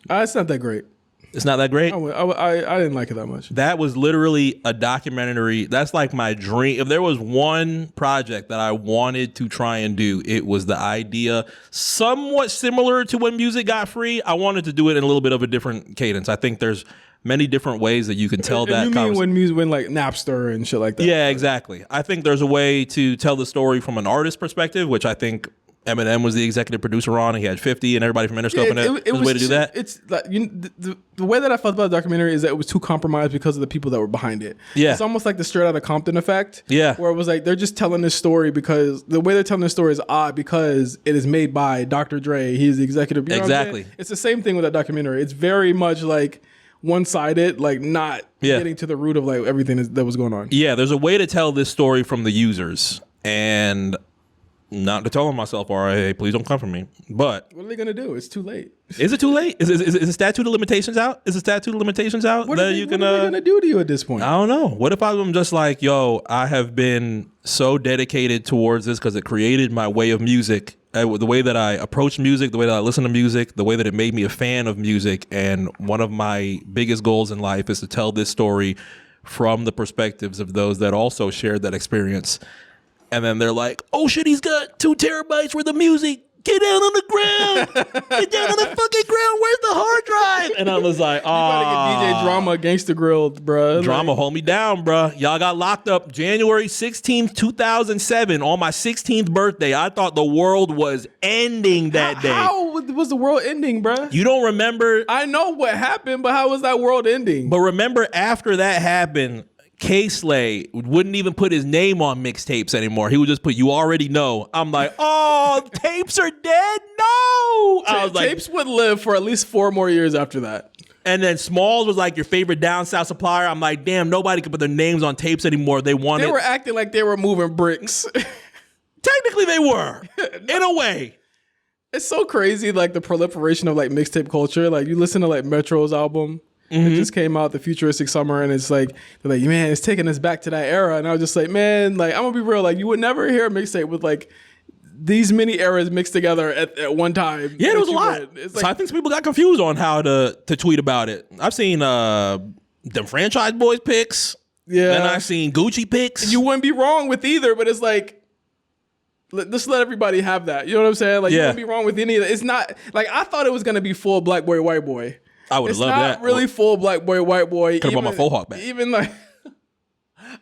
It's not that great. It's not that great. I didn't like it that much. That was literally a documentary. That's like my dream. If there was one project that I wanted to try and do, it was the idea somewhat similar to when music got free. I wanted to do it in a little bit of a different cadence. I think there's many different ways that you can tell that. You mean when like Napster and shit like that? Yeah, exactly. I think there's a way to tell the story from an artist perspective, which I think Eminem was the executive producer on. He had 50 and everybody from Interscope in it. It was a way to do that. It's like the way that I felt about the documentary is that it was too compromised because of the people that were behind it. Yeah. It's almost like the Straight Outta Compton effect. Yeah. Where it was like they're just telling this story because the way they're telling this story is odd because it is made by Dr. Dre. He's the executive. You know exactly. It's the same thing with that documentary. It's very much like one-sided, like not getting to the root of like everything that was going on. Yeah, there's a way to tell this story from the users, and not to tell them myself, all right, hey, please don't come for me. But what are they gonna do? It's too late. Is it too late? Is the statute of limitations out? Is the statute of limitations out? What are they gonna do to you at this point? I don't know. What if I'm just like, yo, I have been so dedicated towards this because it created my way of music. The way that I approach music, the way that I listen to music, the way that it made me a fan of music. And one of my biggest goals in life is to tell this story from the perspectives of those that also shared that experience. And then they're like, oh shit, he's got 2 terabytes worth of music. Get down on the ground. Get down on the fucking ground. Where's the hard drive? And I was like, oh. You gotta get DJ Drama Gangsta Grilled, bruh. Drama, hold me down, bruh. Y'all got locked up January 16th, 2007 on my 16th birthday. I thought the world was ending that day. How was the world ending, bruh? You don't remember? I know what happened, but how was that world ending? But remember, after that happened, K-Slay wouldn't even put his name on mixtapes anymore. He would just put "You Already Know." I'm like, oh, tapes are dead? No! I was like, tapes would live for at least 4 more years after that. And then Smalls was like your favorite down south supplier. I'm like, damn, nobody could put their names on tapes anymore. They were acting like they were moving bricks. Technically they were, in a way. It's so crazy, like the proliferation of like mixtape culture. Like you listen to like Metro's album. It just came out, The Futuristic Summer, and it's like, they're like, man, it's taking us back to that era. And I was just like, man, like, I'm gonna be real, like, you would never hear a mixtape with like these many eras mixed together at one time. Yeah, it was a lot. Like, so I think some people got confused on how to tweet about it. I've seen them Franchise Boys pics. Yeah. Then I've seen Gucci pics. You wouldn't be wrong with either, but it's like, just let everybody have that. You know what I'm saying? Like, you wouldn't be wrong with any of that. It's not, like, I thought it was gonna be full black boy, white boy. I would have loved that. It's not really full black boy, white boy. Could have brought my faux hawk back. Even like,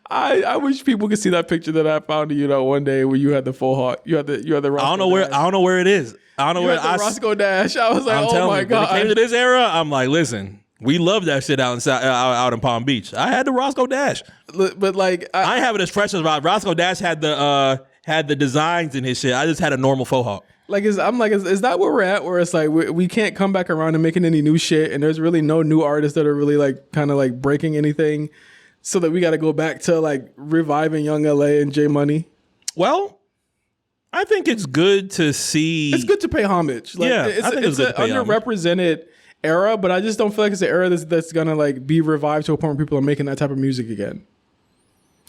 I wish people could see that picture that I found of you that one day where you had the faux hawk. You had the Roscoe I don't know where it is. I don't know where the Roscoe Dash. I was like, oh my God. When it came to this era, I'm like, listen, we love that shit out in Palm Beach. I had the Roscoe Dash. But like, I ain't have it as fresh as Roscoe Dash had the designs in his shit. I just had a normal faux hawk. Like, is that where we're at? Where it's like we can't come back around and making any new shit, and there's really no new artists that are really like kind of like breaking anything, so that we got to go back to like reviving Young LA and J Money. Well, I think it's good to see. It's good to pay homage. Like, yeah, it's an underrepresented era, but I just don't feel like it's an era that's gonna like be revived to a point where people are making that type of music again.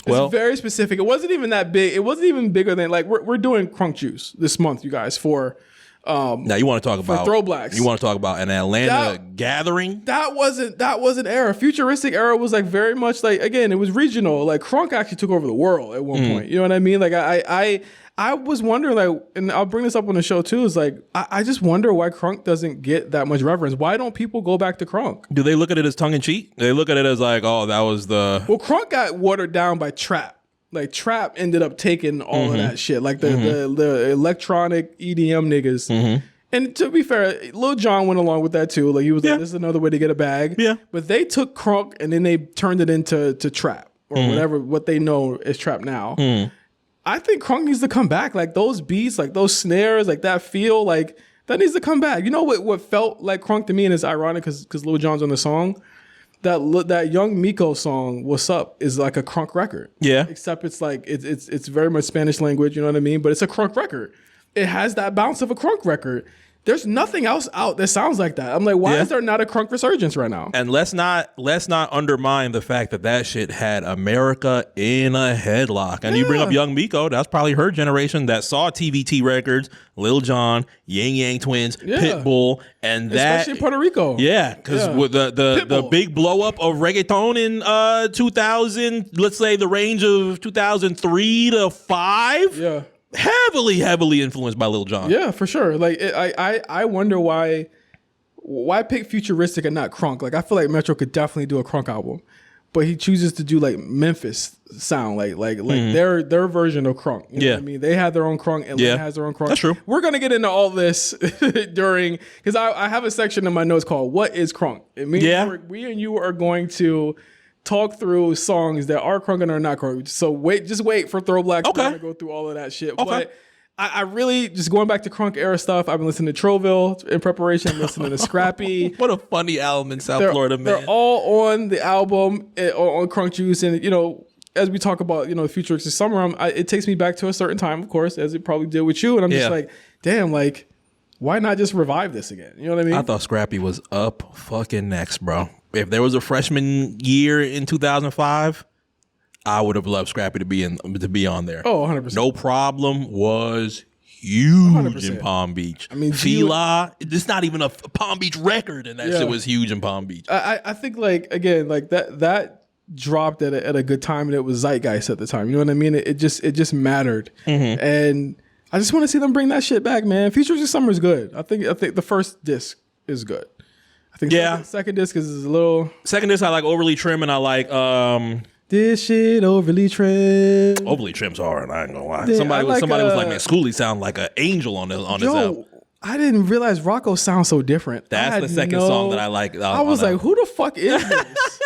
It's very specific. It wasn't even that big. It wasn't even bigger than like we're doing Crunk Juice this month, you guys, for now you want to talk about ThrowBLKs. You want to talk about an Atlanta gathering? That wasn't era. Futuristic era was like very much like, again, it was regional. Like Crunk actually took over the world at one point. You know what I mean? Like I was wondering, like, and I'll bring this up on the show too, is like, I just wonder why Crunk doesn't get that much reverence. Why don't people go back to Crunk? Do they look at it as tongue in cheek? They look at it as like, oh, that was the... Well, Crunk got watered down by Trap. Like Trap ended up taking all of that shit. Like the electronic EDM niggas. And to be fair, Lil Jon went along with that too. Like he was like, this is another way to get a bag. Yeah. But they took Crunk and then they turned it into Trap or what they know is Trap now. I think Crunk needs to come back. Like those beats, like those snares, like that feel, like That needs to come back. You know what felt like crunk to me, and it's ironic because Lil Jon's on the song. That Young Miko song, "What's Up," is like a crunk record. Yeah. Except it's like it's very much Spanish language. You know what I mean? But it's a crunk record. It has that bounce of a crunk record. There's nothing else out that sounds like that. I'm like, why is there not a crunk resurgence right now? And let's not undermine the fact that shit had America in a headlock. And you bring up Young Miko, that's probably her generation that saw TVT Records, Lil Jon, Yang Yang Twins, Pitbull, and that especially in Puerto Rico. Yeah, because with the big blow up of reggaeton in 2000, let's say the range of 2003 to 5. Yeah. Heavily influenced by Lil Jon. Yeah, for sure. Like I wonder why pick futuristic and not crunk. Like I feel like Metro could definitely do a crunk album, but he chooses to do like Memphis sound, like their version of crunk. You know what I mean? They have their own crunk, and Lynn has their own crunk. That's true. We're gonna get into all this during because I have a section in my notes called "What is Crunk." It means we and you are going to talk through songs that are crunk and are not crunk. So just wait for ThrowBLKs. We're gonna go through all of that shit. But I really just going back to crunk era stuff. I've been listening to ThrowBL in preparation. I'm listening to Scrappy. What a funny album in South Florida, man. They're all on the album on Crunk Juice, and you know, as we talk about, you know, futuristic summer, it takes me back to a certain time, of course, as it probably did with you, and I'm just like, damn, like, why not just revive this again? You know what I mean? I thought Scrappy was up fucking next, bro. If there was a freshman year in 2005, I would have loved Scrappy to be on there. Oh, 100%. No Problem was huge 100%. In Palm Beach. I mean, Fila, it's not even a Palm Beach record, and that shit was huge in Palm Beach. I think, like, again, like that dropped at a good time, and it was zeitgeist at the time. You know what I mean? It just mattered, and I just want to see them bring that shit back, man. Futuristic Summer is good. I think the first disc is good. I think second disc is a little. Second disc I like Overly Trim, and I like this shit overly trim. Overly Trim's hard. I ain't gonna lie. Somebody was like, man, Schoolie sound like an angel on this album. I didn't realize Rocco sounds so different. That's the second song that I like. I was like, who the fuck is this?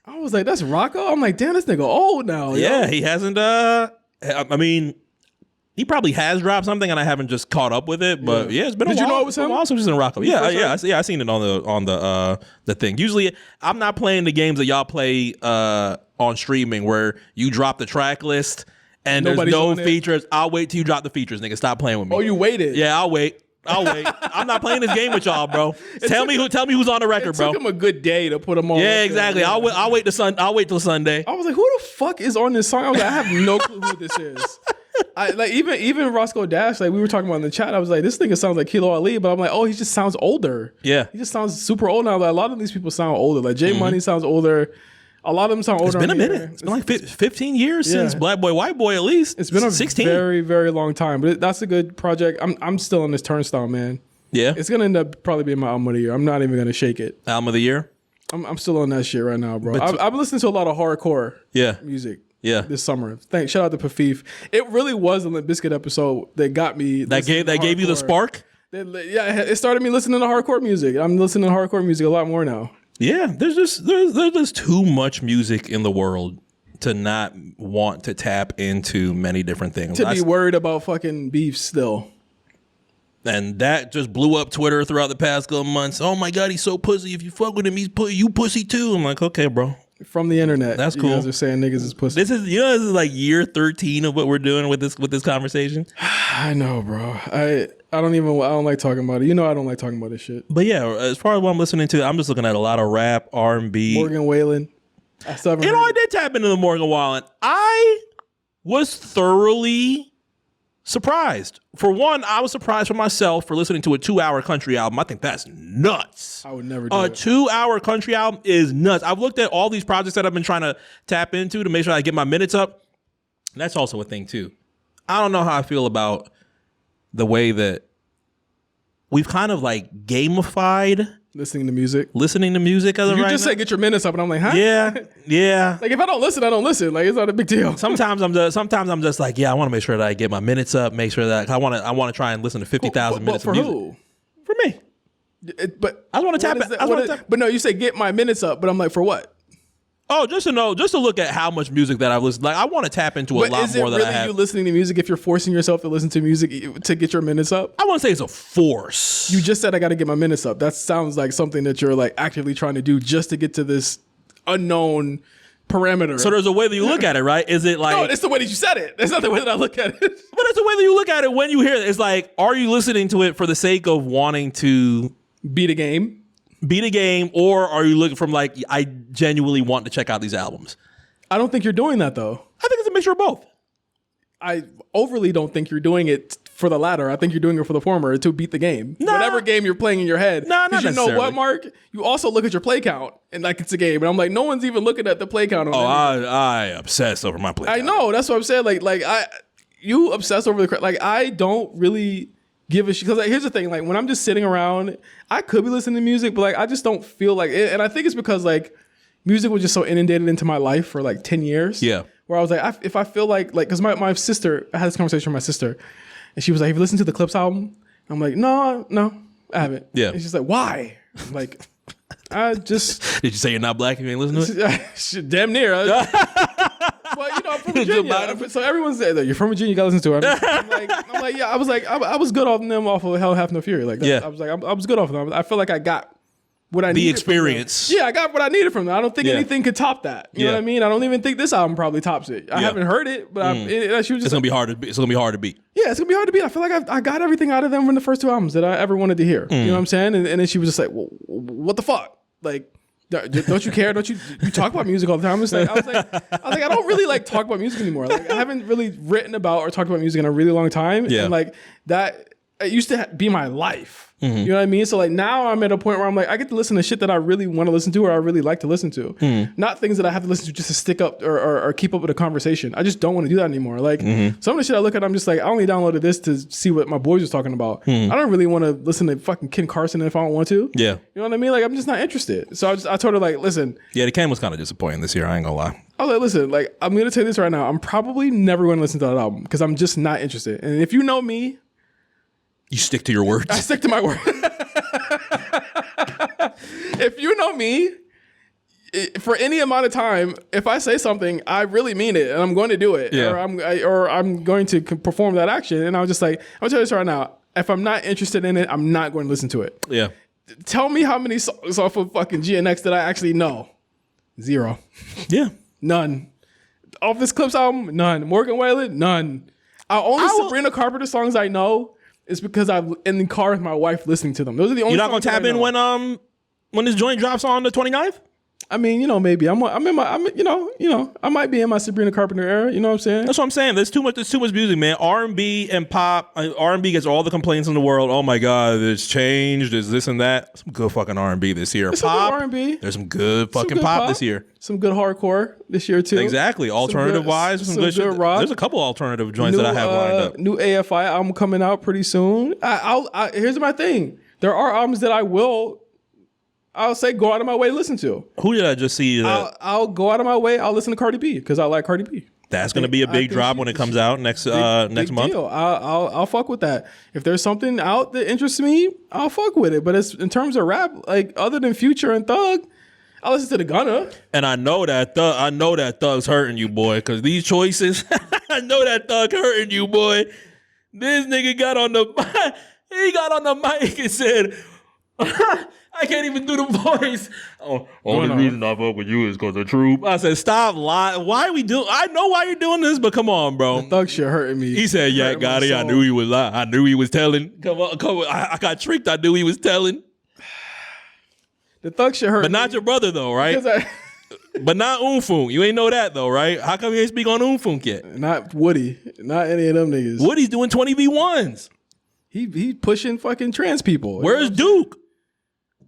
I was like, that's Rocco? I'm like, damn, this nigga old now. Yeah, he hasn't, I mean, he probably has dropped something and I haven't just caught up with it, but it's been a while. Did you know it was him? Also just in Rocco. I seen it on the thing. Usually I'm not playing the games that y'all play on streaming where you drop the track list and there's no features. I'll wait till you drop the features, nigga. Stop playing with me. Oh, you waited? Yeah, I'll wait. I'm not playing this game with y'all, bro. Tell me who's on the record, bro. It took him a good day to put them on. Yeah, exactly. I'll wait till Sunday. I was like, who the fuck is on this song? I was like, I have no clue who this is. Even Roscoe Dash, like we were talking about in the chat, I was like, this nigga sounds like Kilo Ali, but I'm like, oh, he just sounds older. Yeah, he just sounds super old now. Like, a lot of these people sound older. Like J Money sounds older. A lot of them sound older. It's been a minute. It's been like 15 years since Black Boy White Boy. At least it's been a 16. very, very long time. But that's a good project. I'm still on this turnstile, man. Yeah, it's gonna end up probably being my album of the year. I'm not even gonna shake it. Album of the year. I'm still on that shit right now, bro. I've been listening to a lot of hardcore music. Yeah, this summer. Shout out to Pafif. It really was the Limp Bizkit episode that got me. That gave you the spark. It started me listening to hardcore music. I'm listening to hardcore music a lot more now. Yeah, there's just too much music in the world to not want to tap into many different things. To be worried about fucking beef still. And that just blew up Twitter throughout the past couple months. Oh my God, he's so pussy. If you fuck with him, you pussy too. I'm like, okay, bro. From the internet. That's cool. You guys are saying niggas is pussy. This is like year 13 of what we're doing with this conversation. I know, bro. I don't like talking about it. You know I don't like talking about this shit. But yeah, as far as what I'm listening to, I'm just looking at a lot of rap, R&B. Morgan Wallen. I did tap into the Morgan Wallen. I was thoroughly surprised. For one, I was surprised for myself for listening to a 2-hour country album. I think that's nuts. I would never do it. A 2-hour country album is nuts. I've looked at all these projects that I've been trying to tap into to make sure I get my minutes up. And that's also a thing too. I don't know how I feel about the way that we've kind of like gamified listening to music as of you right just now. say get your minutes up and I'm like, huh? Yeah. Like if I don't listen. Like it's not a big deal. Sometimes I'm just like, yeah, I want to make sure that I get my minutes up, make sure that I want to try and listen to 50,000 minutes of music. For who? For me. But I want to tap it. But no, you say get my minutes up, but I'm like, for what? Oh, just to look at how much music that I've listened. Like, I want to tap into a lot more than I have. Is it really you listening to music if you're forcing yourself to listen to music to get your minutes up? I want to say it's a force. You just said I got to get my minutes up. That sounds like something that you're like actively trying to do just to get to this unknown parameter. So there's a way that you look at it, right? Is it like... No, it's the way that you said it. That's not the way that I look at it. But it's the way that you look at it when you hear it. It's like, are you listening to it for the sake of wanting to... beat a game? Beat a game, or are you looking from like, I genuinely want to check out these albums? I don't think you're doing that though. I think it's a mixture of both. I overly don't think you're doing it for the latter. I think you're doing it for the former, to beat the game. Nah. Whatever game you're playing in your head. Nah, not necessarily. You know what, Mark? You also look at your play count and like it's a game. And I'm like, no one's even looking at the play count. I obsess over my play count. I know. That's what I'm saying. You obsess over the... Like, I don't really... give a shit. Because here's the thing, like when I'm just sitting around, I could be listening to music, but like I just don't feel like it. And I think it's because like music was just so inundated into my life for like 10 years. Yeah. Where I was like, if I feel like because my sister, I had this conversation with my sister, and she was like, have you listened to the Clips album? I'm like, no, I haven't. Yeah. And she's like, why? I'm like, I just... Did you say you're not black if you ain't listening to it? Damn near. Well, you know, I'm from Virginia. So everyone said that you're from Virginia, you gotta listen to it. I'm like, yeah, I was good off them off of Hell Hath No Fury. Like, yeah. I was like, I was good off them. I feel like I got what I needed. The experience. Yeah, I got what I needed from them. I don't think anything could top that. You know what I mean? I don't even think this album probably tops it. I haven't heard it, but she was just... It's gonna be hard to beat. It's gonna be hard to beat. Yeah, it's gonna be hard to beat. I feel like I got everything out of them from the first two albums that I ever wanted to hear. You know what I'm saying? And then she was just like, well, what the fuck? Like, don't you care? Don't you talk about music all the time? I was like, I don't really like talk about music anymore. Like, I haven't really written about or talked about music in a really long time. Yeah. And like that, it used to be my life. You know what I mean? So like now I'm at a point where I'm like, I get to listen to shit that I really want to listen to or I really like to listen to. Not things that I have to listen to just to stick up or keep up with a conversation. I just don't want to do that anymore. Like some of the shit I look at, I'm just like, I only downloaded this to see what my boys was talking about. I don't really want to listen to fucking Ken Carson if I don't want to. Yeah. You know what I mean? Like I'm just not interested. So I told her like, listen. Yeah, the Ken was kind of disappointing this year. I ain't gonna lie. I was like, listen, like I'm gonna tell you this right now. I'm probably never going to listen to that album because I'm just not interested. And if you know me, you stick to your words. I stick to my word. If you know me, for any amount of time, if I say something, I really mean it, and I'm going to do it, or I'm going to perform that action. And I was just like, I'm telling you this right now. If I'm not interested in it, I'm not going to listen to it. Yeah. Tell me how many songs off of fucking GNX that I actually know. 0. Yeah. None. Off this Clips album, none. Morgan Wallen, none. Sabrina Carpenter songs I know is because I'm in the car with my wife listening to them. Those are the only. You're not gonna tap in when this joint drops on the 29th? I mean, you know, maybe I might be in my Sabrina Carpenter era. You know what I'm saying? That's what I'm saying. There's too much music, man. R&B and pop. R&B gets all the complaints in the world. Oh my God, it's changed. There's this and that. Some good fucking R&B this year. There's pop. Some good R&B. There's some good fucking pop this year. Some good hardcore this year too. Exactly. Alternative wise, some good shit. Rock. There's a couple alternative joints that I have lined up. New AFI album coming out pretty soon. Here's my thing. There are albums that I'll say go out of my way to listen to. Who did I just see? I'll go out of my way. I'll listen to Cardi B because I like Cardi B. That's going to be a big drop when it comes out next month. Deal. I'll fuck with that. If there's something out that interests me, I'll fuck with it. But it's in terms of rap, like other than Future and Thug, I listen to the Gunna. And I know that Thug's hurting you, boy, because these choices. I know that Thug hurting you, boy. This nigga got on the mic and said. I can't even do the voice. Oh, only reason I fuck with you is because of Troop. I said, stop lying. Why are we doing? I know why you're doing this, but come on, bro. The Thug shit hurting me. He said, yeah, got it. I knew he was lying. I knew he was telling. Come on. I got tricked. I knew he was telling. The Thug shit hurt But not your brother, though, right? But not Umfunk. You ain't know that, though, right? How come you ain't speak on Umfunk yet? Not Woody. Not any of them niggas. Woody's doing 20v1s. He pushing fucking trans people. Where's Duke?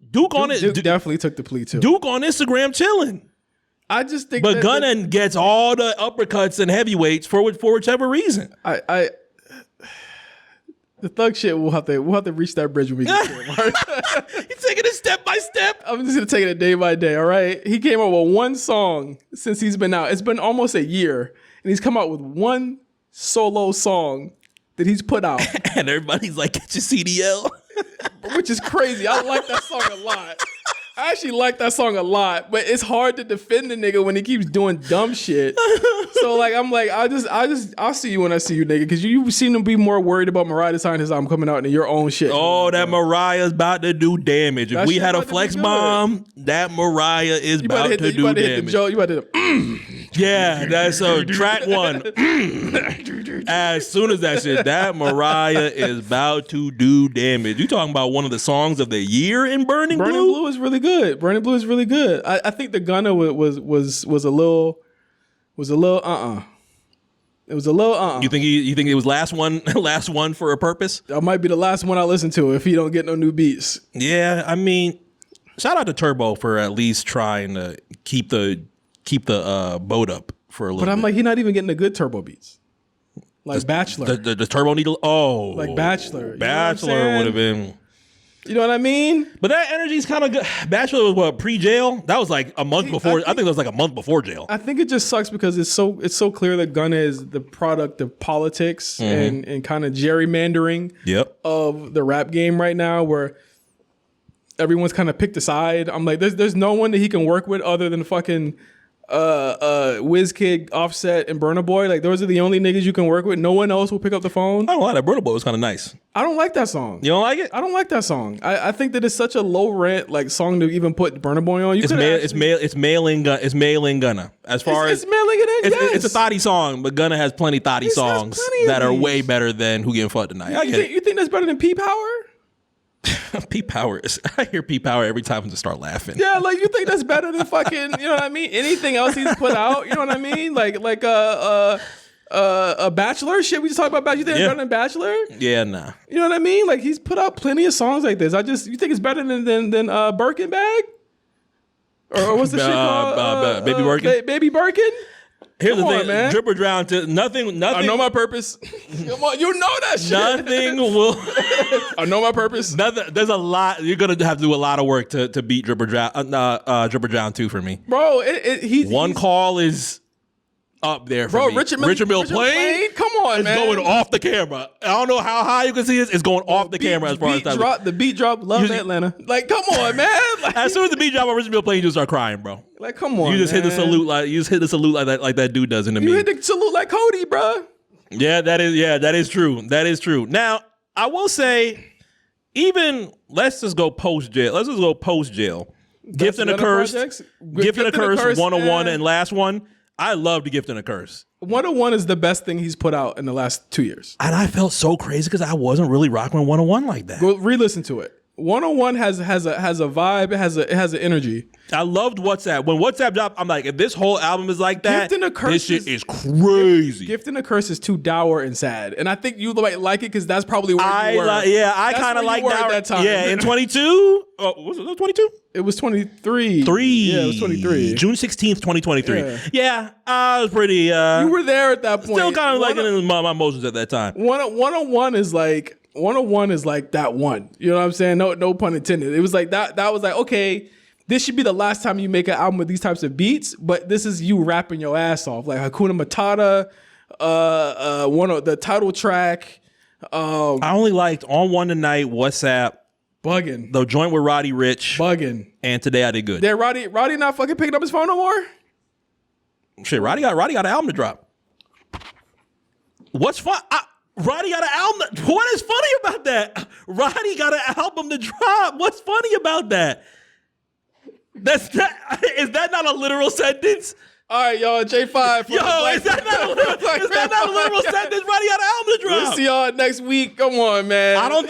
Duke definitely took the plea too. Duke on Instagram chilling. I just think, but Gunna gets all the uppercuts and heavyweights for whichever reason. The Thug shit we'll have to reach that bridge when we get to it. He's taking it step by step. I'm just gonna take it day by day. All right. He came out with one song since he's been out. It's been almost a year, and he's come out with one solo song that he's put out, and everybody's like, "Get your CDL." Which is crazy. I like that song a lot. I actually like that song a lot, but it's hard to defend the nigga when he keeps doing dumb shit. So like, I'm like, I'll see you when I see you, nigga, because you seem to be more worried about Mariah deciding his album coming out than your own shit. Oh, that Mariah's about to do damage. If we had a flex bomb, that Mariah is about to do damage. You about to yeah, that's so track one. As soon as that shit, that Mariah is about to do damage. You talking about one of the songs of the year in Burning Blue? Burning Blue is really good. Burning Blue is really good. I think the Gunna was a little It was a little You think it was last one for a purpose? That might be the last one I listen to if he don't get no new beats. Yeah, I mean, shout out to Turbo for at least trying to keep the boat up for a little bit. But I'm like, he's not even getting the good Turbo beats. Like Bachelor. The Turbo needle. Oh, like Bachelor. Bachelor would have been. You know what I mean? But that energy's kind of good. Bachelor was what, pre-jail? That was like a month before. I think that was like a month before jail. I think it just sucks because it's so clear that Gunna is the product of politics and kind of gerrymandering of the rap game right now, where everyone's kind of picked a side. I'm like, there's no one that he can work with other than fucking WizKid, Offset, and Burna Boy. Like, those are the only niggas you can work with. No one else will pick up the phone. I don't lie, that Burna Boy was kind of nice. I don't like that song. You don't like it? I don't like that song. I think that it's such a low rent like song to even put Burna Boy on. It's mailing Gunna. As far as it's mailing it in. It's a thotty song, but Gunna has plenty thotty songs that are way better than Who Getting Fucked Tonight. You think that's better than P Power? P Power is. I hear P Power every time I just start laughing. Yeah, like, you think that's better than fucking, you know what I mean? Anything else he's put out, you know what I mean? Like a Bachelor shit. We just talked about Bachelor. You think it's better than Bachelor? Yeah, nah. You know what I mean? Like, he's put out plenty of songs like this. You think it's better than Birkin Bag? Or what's the shit called? Baby Birkin. Baby Birkin. Here's the thing, man. Drip or drown to nothing. I know my purpose. Come on, you know that shit. Nothing will. I know my purpose. Nothing. There's a lot. You're gonna have to do a lot of work to beat Drip or drown. Drip or drown 2 for me, bro. One call is up there for me. Richard Mill Plain. Come on, man. It's going off the camera. I don't know how high you can see it. It's going off the camera as far as that. The beat drop. Love Atlanta. Like, come on, man. Like, as soon as the beat drop on Richard Mill Plain, you just start crying, bro. Like, come on. You just hit the salute like that dude does in the meme. You hit the salute like Cody, bro. Yeah, that is true. That is true. Now, I will say, let's just go post jail. Gift and a Curse 101 and last one. I love the Gift and a Curse. 101 is the best thing he's put out in the last 2 years. And I felt so crazy because I wasn't really rocking with 101 like that. Go re-listen to it. 101 has a vibe. It has an energy. I loved WhatsApp. When WhatsApp dropped, I'm like, if this whole album is like that, Gift and a Curse this shit is crazy. Gift and a Curse is too dour and sad, and I think you might like it because that's probably where you were. I kind of like dour. That time. Yeah, in 22. Oh, was it 22? It was 23. Yeah, it was 23. June 16th, 2023. Yeah, I was pretty. You were there at that point. Still kind of liking my emotions at that time. 101 is like. 101 is like that one. You know what I'm saying? No pun intended. It was like that was like, okay, this should be the last time you make an album with these types of beats, but this is you rapping your ass off. Like Hakuna Matata, one of the title track. I only liked On One Tonight, WhatsApp, Bugging. The joint with Roddy Ricch. Bugging. And Today I Did Good. Did Roddy not fucking picking up his phone no more? Shit, Roddy got an album to drop. What's fun? Roddy got an album. What is funny about that? Roddy got an album to drop. What's funny about that? Is that not a literal sentence? All right, y'all. J5. Is that not a literal sentence? Roddy got an album to drop. We'll see y'all next week. Come on, man. I don't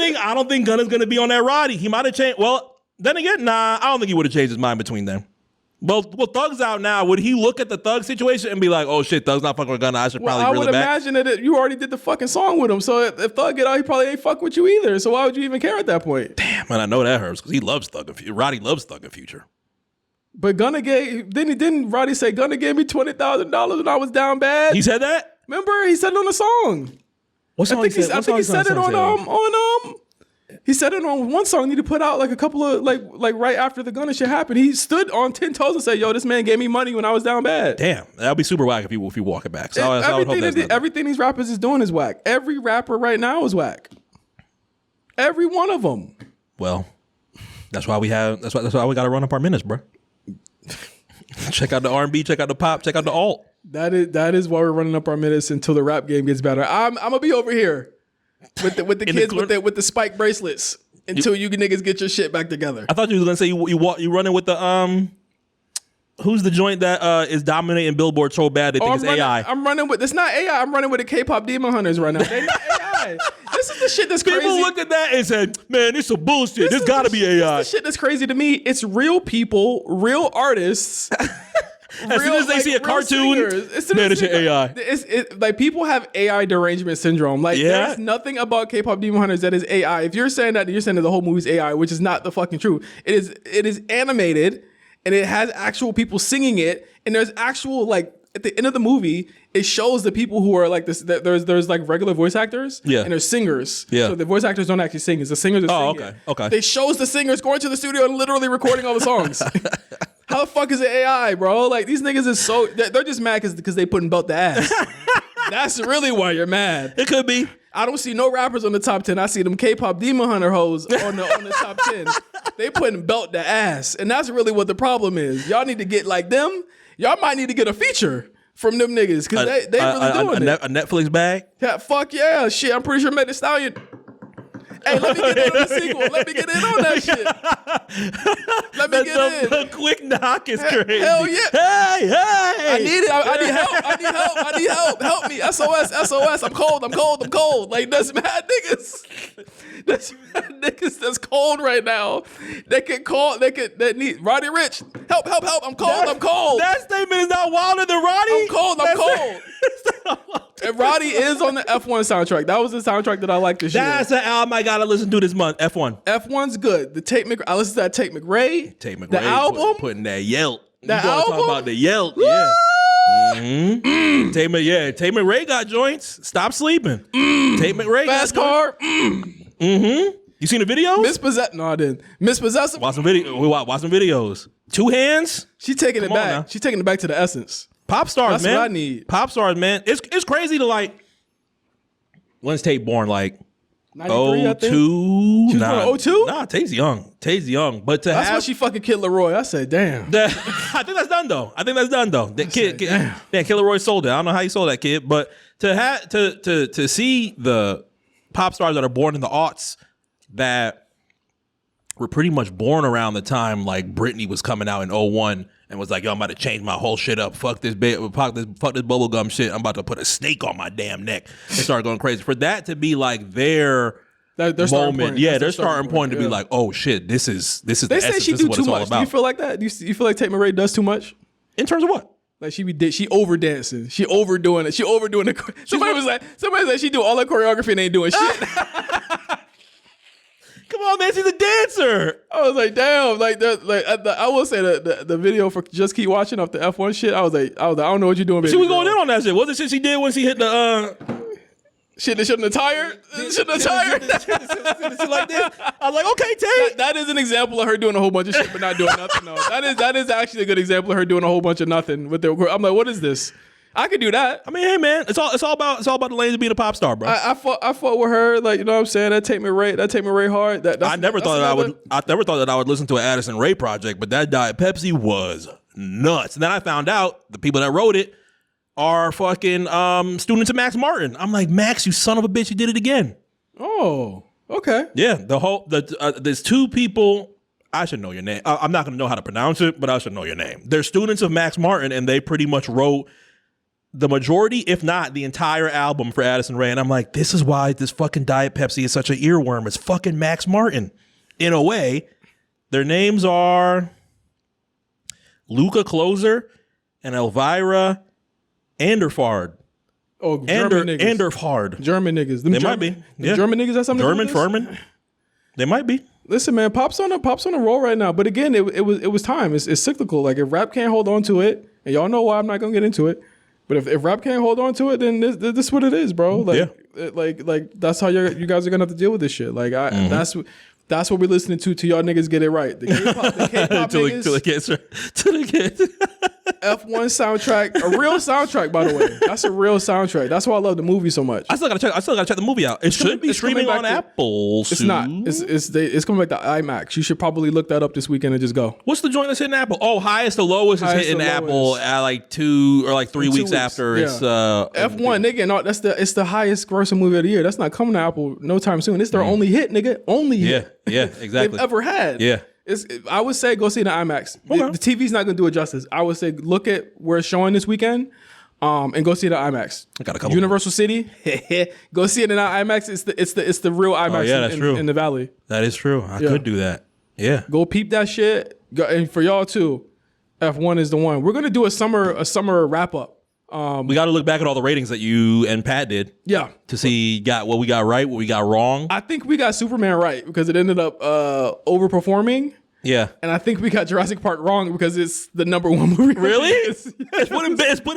think Gunna's gonna be on that Roddy. He might have changed. Well, then again, nah. I don't think he would have changed his mind between them. Well, Thug's out now. Would he look at the Thug situation and be like, "Oh shit, Thug's not fucking with Gunna. I should probably reel it back"? I would imagine that you already did the fucking song with him. So if Thug get out, he probably ain't fuck with you either. So why would you even care at that point? Damn, man, I know that hurts because he loves Thug and Future. Roddy loves Thug and Future. But Gunna didn't Roddy say Gunna gave me $20,000 when I was down bad? He said that? Remember, he said it on the song. What song? I think he said it on He said it on one song. He need to put out like a couple of like right after the Gunna shit happened. He stood on 10 toes and said, "Yo, this man gave me money when I was down bad." Damn, that'd be super whack if you walk it back. So everything these rappers is doing is whack. Every rapper right now is whack. Every one of them. Well, That's why we gotta run up our minutes, bro. Check out the R&B, check out the pop, check out the alt. That is why we're running up our minutes until the rap game gets better. I'm gonna be over here with the kids with the spike bracelets until you niggas get your shit back together. I thought you was gonna say you running with the who's the joint that is dominating Billboard so bad they think it's AI? I'm running with, it's not AI. I'm running with the K-pop demon hunters right now. They're not AI. This is the shit that's crazy. People look at that and say, man, this is bullshit. This gotta be AI. This is the shit that's crazy to me. It's real people, real artists. As soon as they see a cartoon, man, it's AI. Like, people have AI derangement syndrome. Like, there's nothing about K-pop demon hunters that is AI. If you're saying that, you're saying that the whole movie's AI, which is not the fucking truth. It is animated, and it has actual people singing it, and there's actual, like, at the end of the movie, it shows the people who are like this. There's like regular voice actors, and there's singers. Yeah. So the voice actors don't actually sing; it's the singers that sing. Okay. They shows the singers going to the studio and literally recording all the songs. How the fuck is it AI, bro? Like, these niggas is so, they're just mad because they putting belt the ass. That's really why you're mad. It could be. I don't see no rappers on the top 10. I see them K-pop demon hunter hoes on the top 10. They putting belt the ass, and that's really what the problem is. Y'all need to get like them. Y'all might need to get a feature from them niggas because they really doing it. A Netflix bag? Yeah, fuck yeah, shit. I'm pretty sure Meg Thee Stallion. Hey, let me get in on the sequel. Let me get in on that shit. Let me get in. The quick knock is crazy. Hell yeah. Hey. I need it. I need help. Help me. SOS. I'm cold. Like, that's mad niggas. That's mad niggas that's cold right now. That need Roddy Ricch. Help. I'm cold. That statement is not wilder than Roddy. I'm cold. And Roddy is on the F1 soundtrack. That was the soundtrack that I liked this year. That's an album I gotta listen to this month. F1. F1's good. I listened to that Tate McRae. The album. Putting that Yelp. The album. Talk about the Yelp. Woo! Yeah. Mm-hmm. Tate McRae got joints. Stop sleeping. Tate McRae. Fast Car. Mm-hmm. You seen the videos? No, I didn't. Mispossessive. Watch some videos. Two hands. She's taking it back. She's taking it back to the essence. Popstars, That's man. what I need. Popstars, man. It's crazy to, like, when's Tate born? Like 93, I think. 02? She was born 02? Nah, Tate's young. But that's why she fucking killed Leroy. I said, damn. I think that's done though. That kid, Kid Leroy sold it. I don't know how he sold that kid, but to see the pop stars that are born in the aughts that were pretty much born around the time like Britney was coming out in 01 and was like, yo, I'm about to change my whole shit up. Fuck this bubblegum shit. I'm about to put a snake on my damn neck. They started going crazy. For that to be like their moment. Yeah, their starting point to be like, oh shit, this is the essence. This is what it's all about. Do you feel like that? Do you feel like Tate McRae does too much? In terms of what? Like she over dancing. She overdoing it. Somebody was like she do all the choreography and ain't doing shit. Come on, man, she's a dancer. I was like, damn. I will say the video for Just Keep Watching off the F1 shit. I was like, I don't know what you're doing, baby. She was going in on that shit. What the shit she did when she hit the shit in the tire? Shit in the tire? Like this. I was like, okay, Tate. That is an example of her doing a whole bunch of shit but not doing nothing. No, that is actually a good example of her doing a whole bunch of nothing. I'm like, what is this? I could do that. I mean, hey man, it's all about the lanes of being a pop star, bro. I fought with her, like, you know what I'm saying. That take me Ray hard. I never thought that I would listen to an Addison Rae project, but that Diet Pepsi was nuts. And then I found out the people that wrote it are fucking students of Max Martin. I'm like, Max, you son of a bitch, you did it again. Oh, okay. Yeah, there's two people. I should know your name. I'm not gonna know how to pronounce it, but I should know your name. They're students of Max Martin, and they pretty much wrote the majority, if not the entire album for Addison Rae. And I'm like, this is why this fucking Diet Pepsi is such an earworm. It's fucking Max Martin. In a way, their names are Luca Closer and Elvira Anderfard. Oh, German niggas. Anderfard. German niggas. They might be. Yeah. German niggas have something German Furman. They might be. Listen, man, Pop's on a roll right now. But again, it was time. It's cyclical. Like, if rap can't hold on to it, and y'all know why I'm not gonna get into it. But if rap can't hold on to it, then this is what it is, bro. Like, like that's how you guys are gonna have to deal with this shit. Like, that's what we're listening to y'all niggas get it right. The K-pop niggas. Till it gets. F1 soundtrack, a real soundtrack, by the way. That's a real soundtrack. That's why I love the movie so much. I still gotta check the movie out. It should be streaming on Apple It's soon. not. It's coming back to IMAX. You should probably look that up this weekend and just go. What's the joint that's hitting Apple? Oh, highest to lowest is hitting Apple at like 2 or like 3 weeks after it's F1, nigga. No, it's the highest grossing movie of the year. That's not coming to Apple no time soon. It's their only hit, nigga. Only hit. Yeah, exactly. They've ever had. Yeah. I would say go see the IMAX. Okay. The TV's not gonna do it justice. I would say look at where it's showing this weekend, and go see the IMAX. I got a couple. Universal City, go see it in the IMAX. It's the real IMAX. That's true. In the Valley. That is true. I could do that. Yeah. Go peep that shit. And for y'all too, F1 is the one. We're gonna do a summer wrap up. We got to look back at all the ratings that you and Pat did. Yeah. To see what we got right, what we got wrong. I think we got Superman right because it ended up overperforming. Yeah. And I think we got Jurassic Park wrong because it's the number one movie. Really? It's putting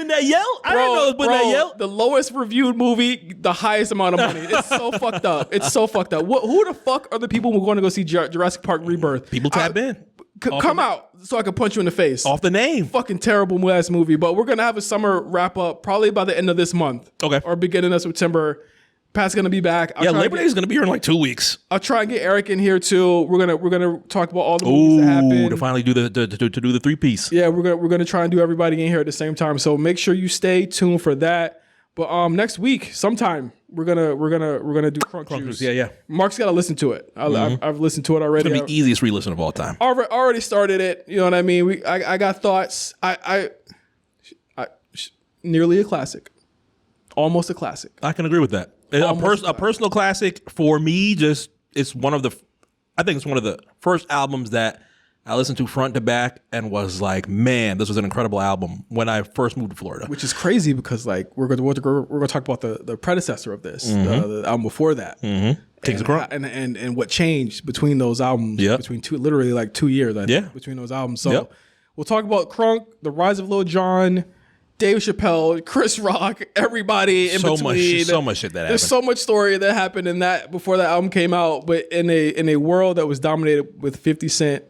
that Yelp? I didn't know it was putting that Yelp. The lowest reviewed movie, the highest amount of money. It's so fucked up. It's so fucked up. Who the fuck are the people who are going to go see Jurassic Park Rebirth? People tap in. Come out so I can punch you in the face. Off the name. Fucking terrible ass movie. But we're going to have a summer wrap up probably by the end of this month. Okay. Or beginning of September. Pat's gonna be back. Labor Day is gonna be here in like 2 weeks. I'll try and get Eric in here too. We're gonna talk about all the movies that happen. To finally do the 3-piece. Yeah, we're gonna try and do everybody in here at the same time. So make sure you stay tuned for that. But next week, sometime we're gonna do Crunk Juice. Yeah. Mark's gotta listen to it. I've listened to it already. It's gonna be easiest re-listen of all time. Already started it. You know what I mean? I got thoughts. I nearly a classic, almost a classic. I can agree with that. A personal classic for me. It's one of the first albums that I listened to front to back and was like, man, this was an incredible album when I first moved to Florida. Which is crazy because like we're going to talk about the predecessor of this, the album before that, Kings of Crunk, and what changed between those albums, between literally like 2 years, I think, between those albums. So we'll talk about Crunk, the rise of Lil Jon, Dave Chappelle, Chris Rock, everybody in between. So much shit that happened. There's so much story that happened in that before that album came out, but in a world that was dominated with 50 Cent,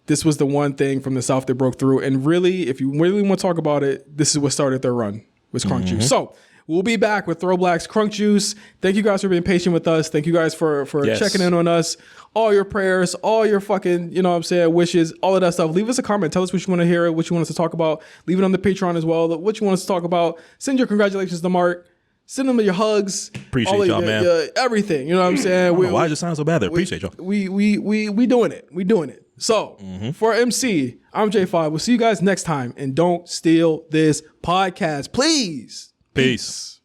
this was the one thing from the South that broke through. And really, if you really want to talk about it, this is what started their run, was Crunk Juice. So we'll be back with ThrowBLKs Crunk Juice. Thank you guys for being patient with us. Thank you guys for checking in on us. All your prayers, all your fucking, you know what I'm saying, wishes, all of that stuff. Leave us a comment. Tell us what you want to hear, what you want us to talk about. Leave it on the Patreon as well, what you want us to talk about. Send your congratulations to Mark. Send them your hugs. Appreciate y'all, man. Everything. You know what I'm saying? Why does it sound so bad there? Appreciate y'all. We doing it. We doing it. So for MC, I'm J5. We'll see you guys next time. And don't steal this podcast, please. Peace.